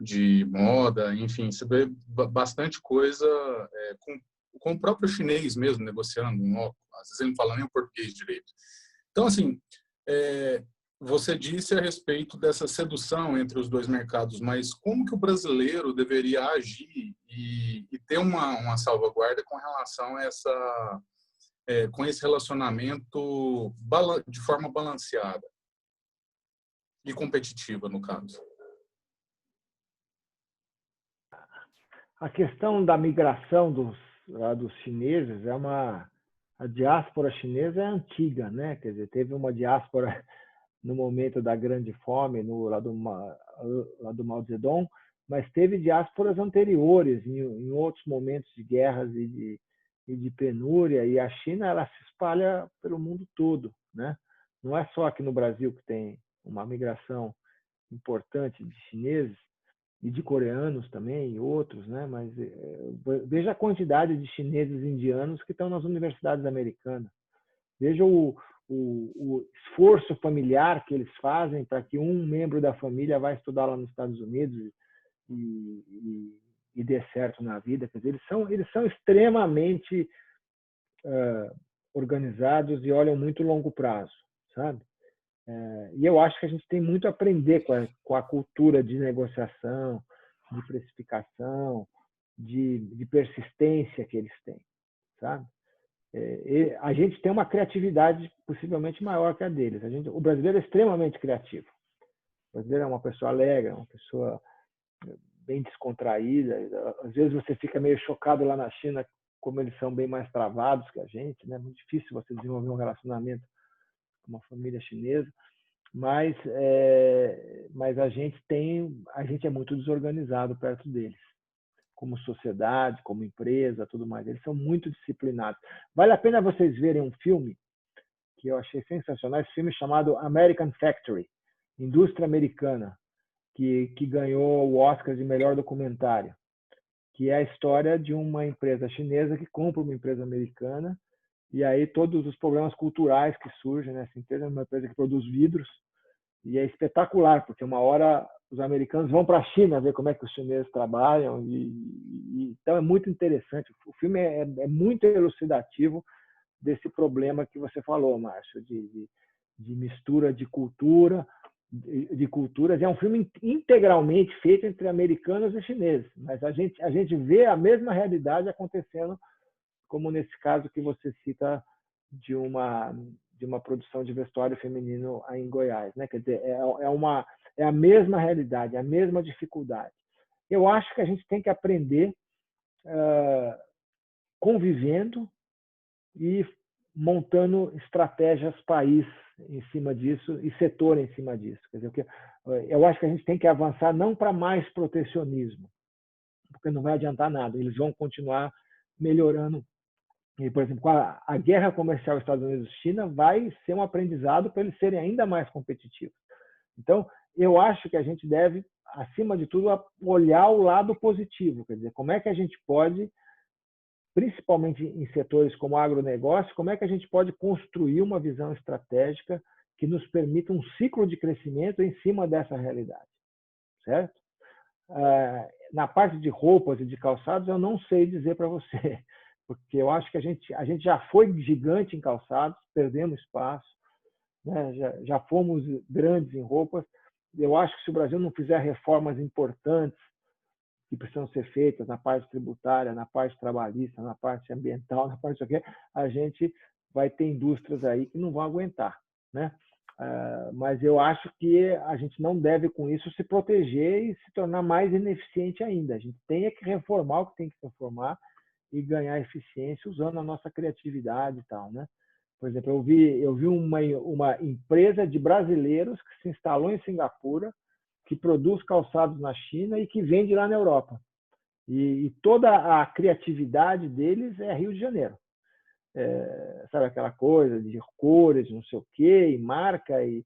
de moda, enfim, você vê bastante coisa com o próprio chinês mesmo negociando um óculos, às vezes ele não fala nem o português direito. Então, assim, você disse a respeito dessa sedução entre os dois mercados, mas como que o brasileiro deveria agir e ter uma salvaguarda com relação a com esse relacionamento de forma balanceada e competitiva, no caso? A questão da migração dos chineses a diáspora chinesa é antiga, né? Quer dizer, teve uma diáspora no momento da Grande Fome, lá do Mao Zedong, mas teve diásporas anteriores, em outros momentos de guerras e de penúria, e a China ela se espalha pelo mundo todo, né? Não é só aqui no Brasil que tem uma migração importante de chineses, e de coreanos também, e outros, né? Mas veja a quantidade de chineses e indianos que estão nas universidades americanas. Veja o esforço familiar que eles fazem para que um membro da família vá estudar lá nos Estados Unidos e e dê certo na vida. Quer dizer, eles são extremamente organizados e olham muito longo prazo, sabe? E eu acho que a gente tem muito a aprender com a cultura de negociação, de precificação, de persistência que eles têm, sabe? A gente tem uma criatividade possivelmente maior que a deles. O brasileiro é extremamente criativo. O brasileiro é uma pessoa alegre, é uma pessoa bem descontraída. Às vezes você fica meio chocado lá na China, como eles são bem mais travados que a gente, né? É muito difícil você desenvolver um relacionamento com uma família chinesa, mas a gente é muito desorganizado perto deles, como sociedade, como empresa, tudo mais. Eles são muito disciplinados. Vale a pena vocês verem um filme que eu achei sensacional, esse filme chamado American Factory, Indústria Americana, que ganhou o Oscar de melhor documentário, que é a história de uma empresa chinesa que compra uma empresa americana, e aí todos os problemas culturais que surgem nessa empresa. É uma empresa que produz vidros, e é espetacular, porque uma hora os americanos vão para a China ver como é que os chineses trabalham, então é muito interessante. O filme é muito elucidativo desse problema que você falou, Márcio, de mistura de culturas. É um filme integralmente feito entre americanos e chineses, mas a gente vê a mesma realidade acontecendo, como nesse caso que você cita de uma produção de vestuário feminino aí em Goiás, né? Quer dizer, é a mesma realidade, é a mesma dificuldade. Eu acho que a gente tem que aprender convivendo e montando estratégias país em cima disso e setor em cima disso. Quer dizer, eu acho que a gente tem que avançar não para mais protecionismo, porque não vai adiantar nada. Eles vão continuar melhorando. E, por exemplo, a guerra comercial Estados Unidos-China vai ser um aprendizado para eles serem ainda mais competitivos. Então, eu acho que a gente deve, acima de tudo, olhar o lado positivo. Quer dizer, como é que a gente pode, principalmente em setores como agronegócio, como é que a gente pode construir uma visão estratégica que nos permita um ciclo de crescimento em cima dessa realidade, certo? Na parte de roupas e de calçados, eu não sei dizer para você, porque eu acho que a gente já foi gigante em calçados, perdemos espaço, né? Já fomos grandes em roupas. Eu acho que se o Brasil não fizer reformas importantes que precisam ser feitas na parte tributária, na parte trabalhista, na parte ambiental, na parte a gente vai ter indústrias aí que não vão aguentar, né? Mas eu acho que a gente não deve, com isso, se proteger e se tornar mais ineficiente ainda. A gente tem que reformar o que tem que reformar e ganhar eficiência usando a nossa criatividade e tal, né? Por exemplo, eu vi uma empresa de brasileiros que se instalou em Singapura, que produz calçados na China e que vende lá na Europa. E toda a criatividade deles é Rio de Janeiro. Sabe aquela coisa de cores, não sei o quê, e marca e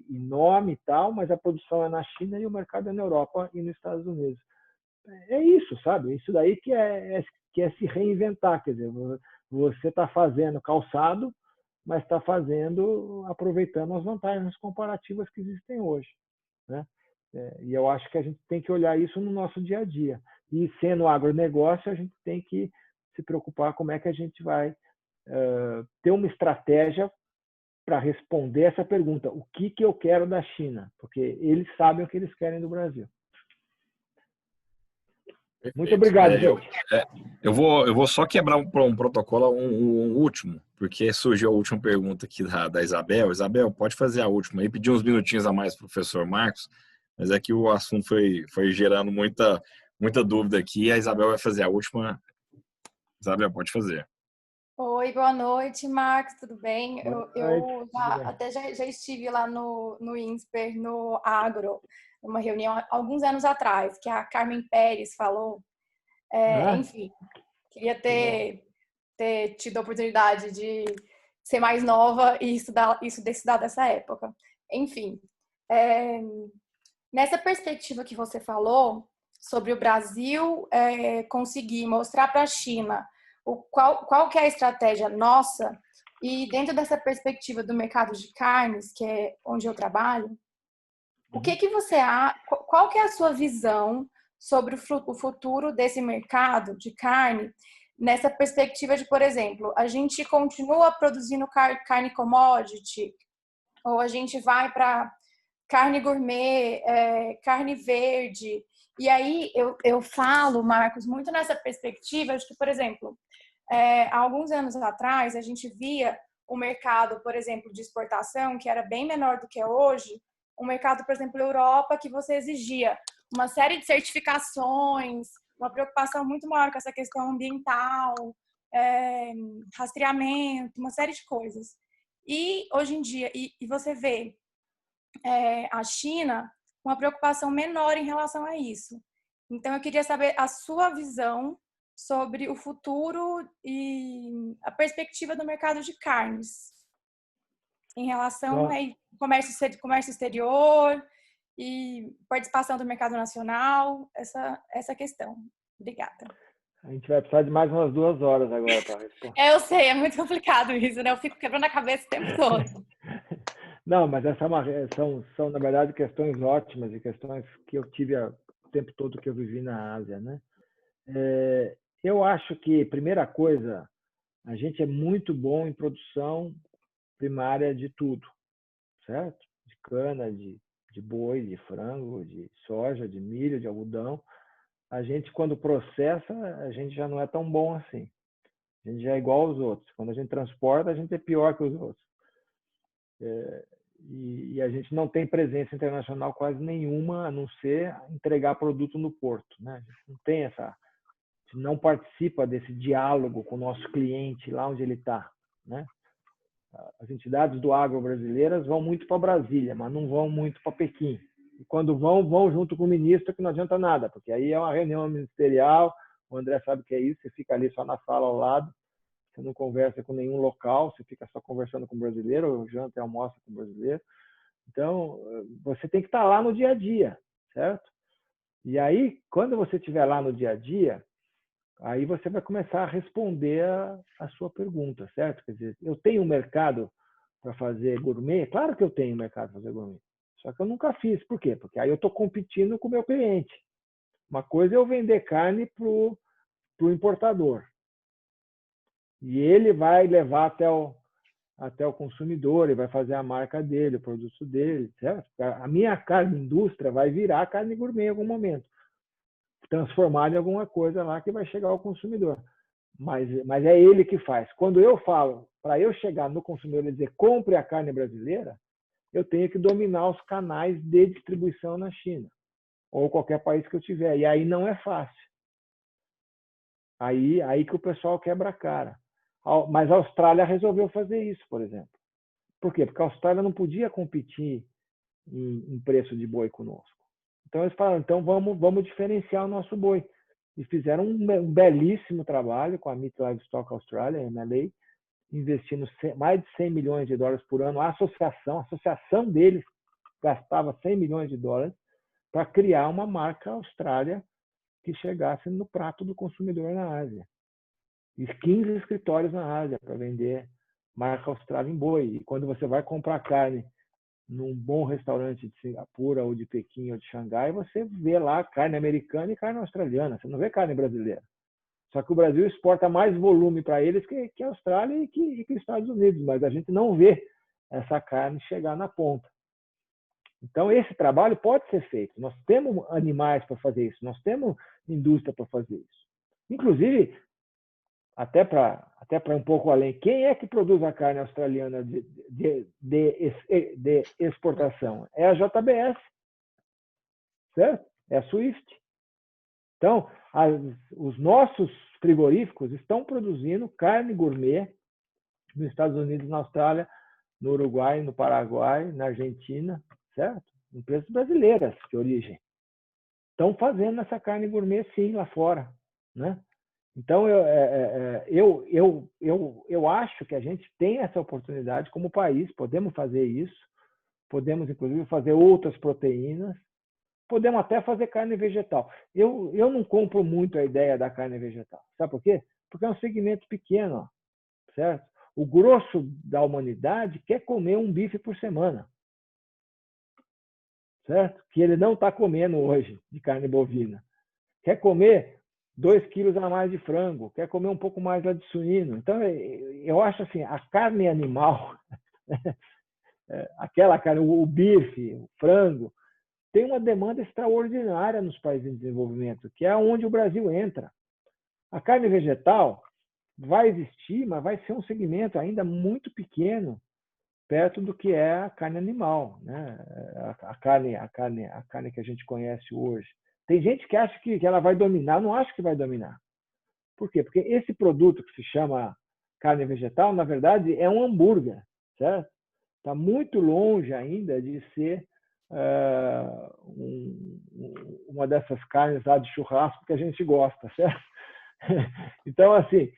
nome e tal, mas a produção é na China e o mercado é na Europa e nos Estados Unidos. É isso, sabe? Isso daí que é se reinventar. Quer dizer, você está fazendo calçado, mas está aproveitando as vantagens comparativas que existem hoje, né? E eu acho que a gente tem que olhar isso no nosso dia a dia. E sendo agronegócio, a gente tem que se preocupar como é que a gente vai ter uma estratégia para responder essa pergunta: o que eu quero da China? Porque eles sabem o que eles querem do Brasil. Perfeito. Muito obrigado, gente. Eu vou só quebrar um protocolo, um último, porque surgiu a última pergunta aqui da Isabel. Isabel, pode fazer a última aí, pedir uns minutinhos a mais para o professor Marcos, mas é que o assunto foi gerando muita dúvida aqui. A Isabel vai fazer a última. Isabel, pode fazer. Oi, boa noite, Marcos, tudo bem? Eu já estive lá no INSPER, no Agro, numa reunião há alguns anos atrás, que a Carmen Pérez falou. Enfim, queria ter tido a oportunidade de ser mais nova e estudar dessa época. Enfim, nessa perspectiva que você falou sobre o Brasil conseguir mostrar para a China qual que é a estratégia nossa, e dentro dessa perspectiva do mercado de carnes, que é onde eu trabalho, o que você qual que é a sua visão sobre o futuro desse mercado de carne, nessa perspectiva de, por exemplo, a gente continua produzindo carne commodity, ou a gente vai para carne gourmet, carne verde. E aí eu falo, Marcos, muito nessa perspectiva de que, por exemplo, há alguns anos atrás, a gente via o mercado, por exemplo, de exportação, que era bem menor do que é hoje, um mercado, por exemplo, Europa, que você exigia uma série de certificações, uma preocupação muito maior com essa questão ambiental, rastreamento, uma série de coisas. E hoje em dia, e você vê a China uma preocupação menor em relação a isso. Então, eu queria saber a sua visão sobre o futuro e a perspectiva do mercado de carnes em relação ao comércio exterior e participação do mercado nacional, essa questão. Obrigada. A gente vai precisar de mais umas 2 horas agora para responder. Eu sei, é muito complicado isso, né? Eu fico quebrando a cabeça o tempo todo. Não, mas essa são, na verdade, questões ótimas e questões que eu tive o tempo todo que eu vivi na Ásia, né? Eu acho que, primeira coisa, a gente é muito bom em produção primária de tudo, certo? De cana, de boi, de frango, de soja, de milho, de algodão. A gente, quando processa, a gente já não é tão bom assim. A gente já é igual aos outros. Quando a gente transporta, a gente é pior que os outros. E a gente não tem presença internacional quase nenhuma, a não ser entregar produto no porto, né? A gente não tem essa... A gente não participa desse diálogo com o nosso cliente lá onde ele está, né? As entidades do agro brasileiras vão muito para Brasília, mas não vão muito para Pequim. E quando vão junto com o ministro, que não adianta nada, porque aí é uma reunião ministerial, o André sabe o que é isso, você fica ali só na sala ao lado, você não conversa com nenhum local, você fica só conversando com o brasileiro, ou janta e almoça com o brasileiro. Então, você tem que estar lá no dia a dia, certo? E aí, quando você estiver lá no dia a dia, aí você vai começar a responder a sua pergunta, certo? Quer dizer, eu tenho um mercado para fazer gourmet? Claro que eu tenho um mercado para fazer gourmet. Só que eu nunca fiz. Por quê? Porque aí eu estou competindo com o meu cliente. Uma coisa é eu vender carne para o importador. E ele vai levar até o consumidor, ele vai fazer a marca dele, o produto dele, certo? A minha carne indústria vai virar carne gourmet em algum momento. Transformar em alguma coisa lá que vai chegar ao consumidor. Mas é ele que faz. Quando eu falo, para eu chegar no consumidor e dizer compre a carne brasileira, eu tenho que dominar os canais de distribuição na China ou qualquer país que eu tiver. E aí não é fácil. Aí que o pessoal quebra a cara. Mas a Austrália resolveu fazer isso, por exemplo. Por quê? Porque a Austrália não podia competir em preço de boi conosco. Então eles falaram, então vamos diferenciar o nosso boi. E fizeram um belíssimo trabalho com a Meat Livestock Australia, MLA, investindo mais de 100 milhões de dólares por ano. A associação deles gastava 100 milhões de dólares para criar uma marca Austrália que chegasse no prato do consumidor na Ásia. E 15 escritórios na Ásia para vender marca Austrália em boi. E quando você vai comprar carne num bom restaurante de Singapura ou de Pequim ou de Xangai, você vê lá carne americana e carne australiana. Você não vê carne brasileira. Só que o Brasil exporta mais volume para eles que a Austrália e que os Estados Unidos, mas a gente não vê essa carne chegar na ponta. Então, esse trabalho pode ser feito. Nós temos animais para fazer isso, nós temos indústria para fazer isso. Inclusive, até para um pouco além, quem é que produz a carne australiana de exportação? É a JBS, certo? É a Swift. Então, os nossos frigoríficos estão produzindo carne gourmet nos Estados Unidos, na Austrália, no Uruguai, no Paraguai, na Argentina, certo? Empresas brasileiras de origem. Estão fazendo essa carne gourmet, sim, lá fora, né? Então, eu acho que a gente tem essa oportunidade como país, podemos fazer isso, podemos, inclusive, fazer outras proteínas, podemos até fazer carne vegetal. Eu não compro muito a ideia da carne vegetal. Sabe por quê? Porque é um segmento pequeno, certo? O grosso da humanidade quer comer um bife por semana, certo? Que ele não está comendo hoje de carne bovina. quer comer 2 quilos a mais de frango, quer comer um pouco mais lá de suíno. Então, eu acho assim, a carne animal, aquela carne, o bife, o frango, tem uma demanda extraordinária nos países em desenvolvimento, que é onde o Brasil entra. A carne vegetal vai existir, mas vai ser um segmento ainda muito pequeno perto do que é a carne animal, né? A carne que a gente conhece hoje. Tem gente que acha que ela vai dominar, eu não acho que vai dominar. Por quê? Porque esse produto que se chama carne vegetal, na verdade, é um hambúrguer, certo? Está muito longe ainda de ser uma dessas carnes lá de churrasco que a gente gosta, certo? Então, assim,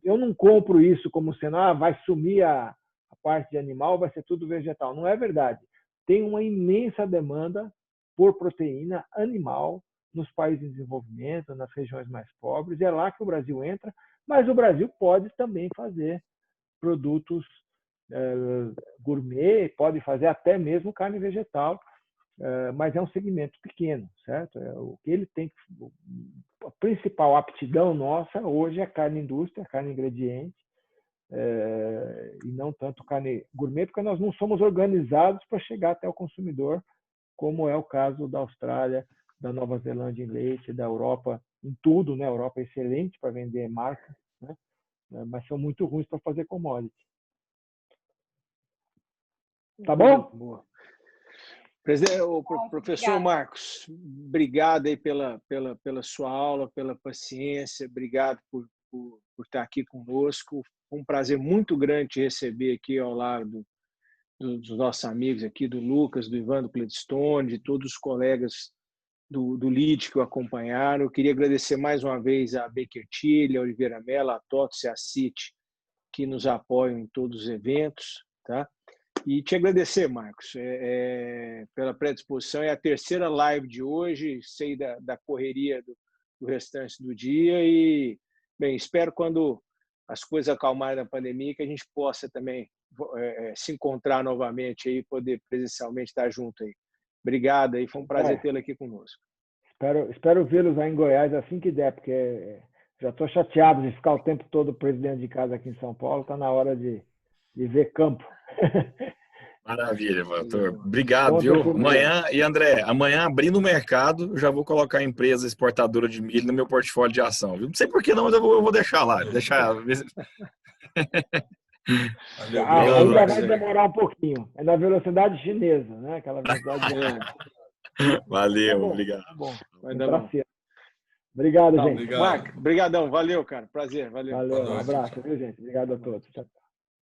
eu não compro isso como sendo, vai sumir a parte de animal, vai ser tudo vegetal. Não é verdade. Tem uma imensa demanda por proteína animal nos países em desenvolvimento, nas regiões mais pobres. É lá que o Brasil entra, mas o Brasil pode também fazer produtos gourmet, pode fazer até mesmo carne vegetal, mas é um segmento pequeno, certo? O que ele tem, a principal aptidão nossa hoje é carne indústria, carne ingrediente, e não tanto carne gourmet, porque nós não somos organizados para chegar até o consumidor, como é o caso da Austrália, da Nova Zelândia em leite, da Europa em tudo, né? A Europa é excelente para vender marca, né? Mas são muito ruins para fazer commodity. Tá bom? Boa. Professor Marcos, obrigado aí pela sua aula, pela paciência, obrigado por estar aqui conosco. Foi um prazer muito grande te receber aqui ao lado dos nossos amigos aqui, do Lucas, do Ivan, do Gladstone, de todos os colegas do LEAD que o acompanharam. Eu queria agradecer mais uma vez a Baker Tilly, a Oliveira Mello, a TOTS e a CIT, que nos apoiam em todos os eventos, tá? E te agradecer, Marcos, pela predisposição. É a terceira live de hoje, sei da correria do restante do dia e, bem, espero quando as coisas acalmarem na pandemia que a gente possa também se encontrar novamente e poder presencialmente estar junto aí. Obrigado aí, foi um prazer tê-lo aqui conosco. Espero vê-los aí em Goiás assim que der, porque já estou chateado de ficar o tempo todo presidente de casa aqui em São Paulo, está na hora de ver campo. Maravilha, doutor. Obrigado, viu? Amanhã, e André, amanhã abrindo o mercado, já vou colocar a empresa exportadora de milho no meu portfólio de ação, viu? Não sei por que não, mas eu vou deixar lá. Ainda vai demorar um pouquinho. É na velocidade chinesa, né? Aquela velocidade. Valeu, tá obrigado. Tá bom. Vai dar bom. Obrigado, gente. Marco, obrigadão. Valeu, cara. Prazer. Valeu. Um abraço, viu, gente? Obrigado a todos. Tchau.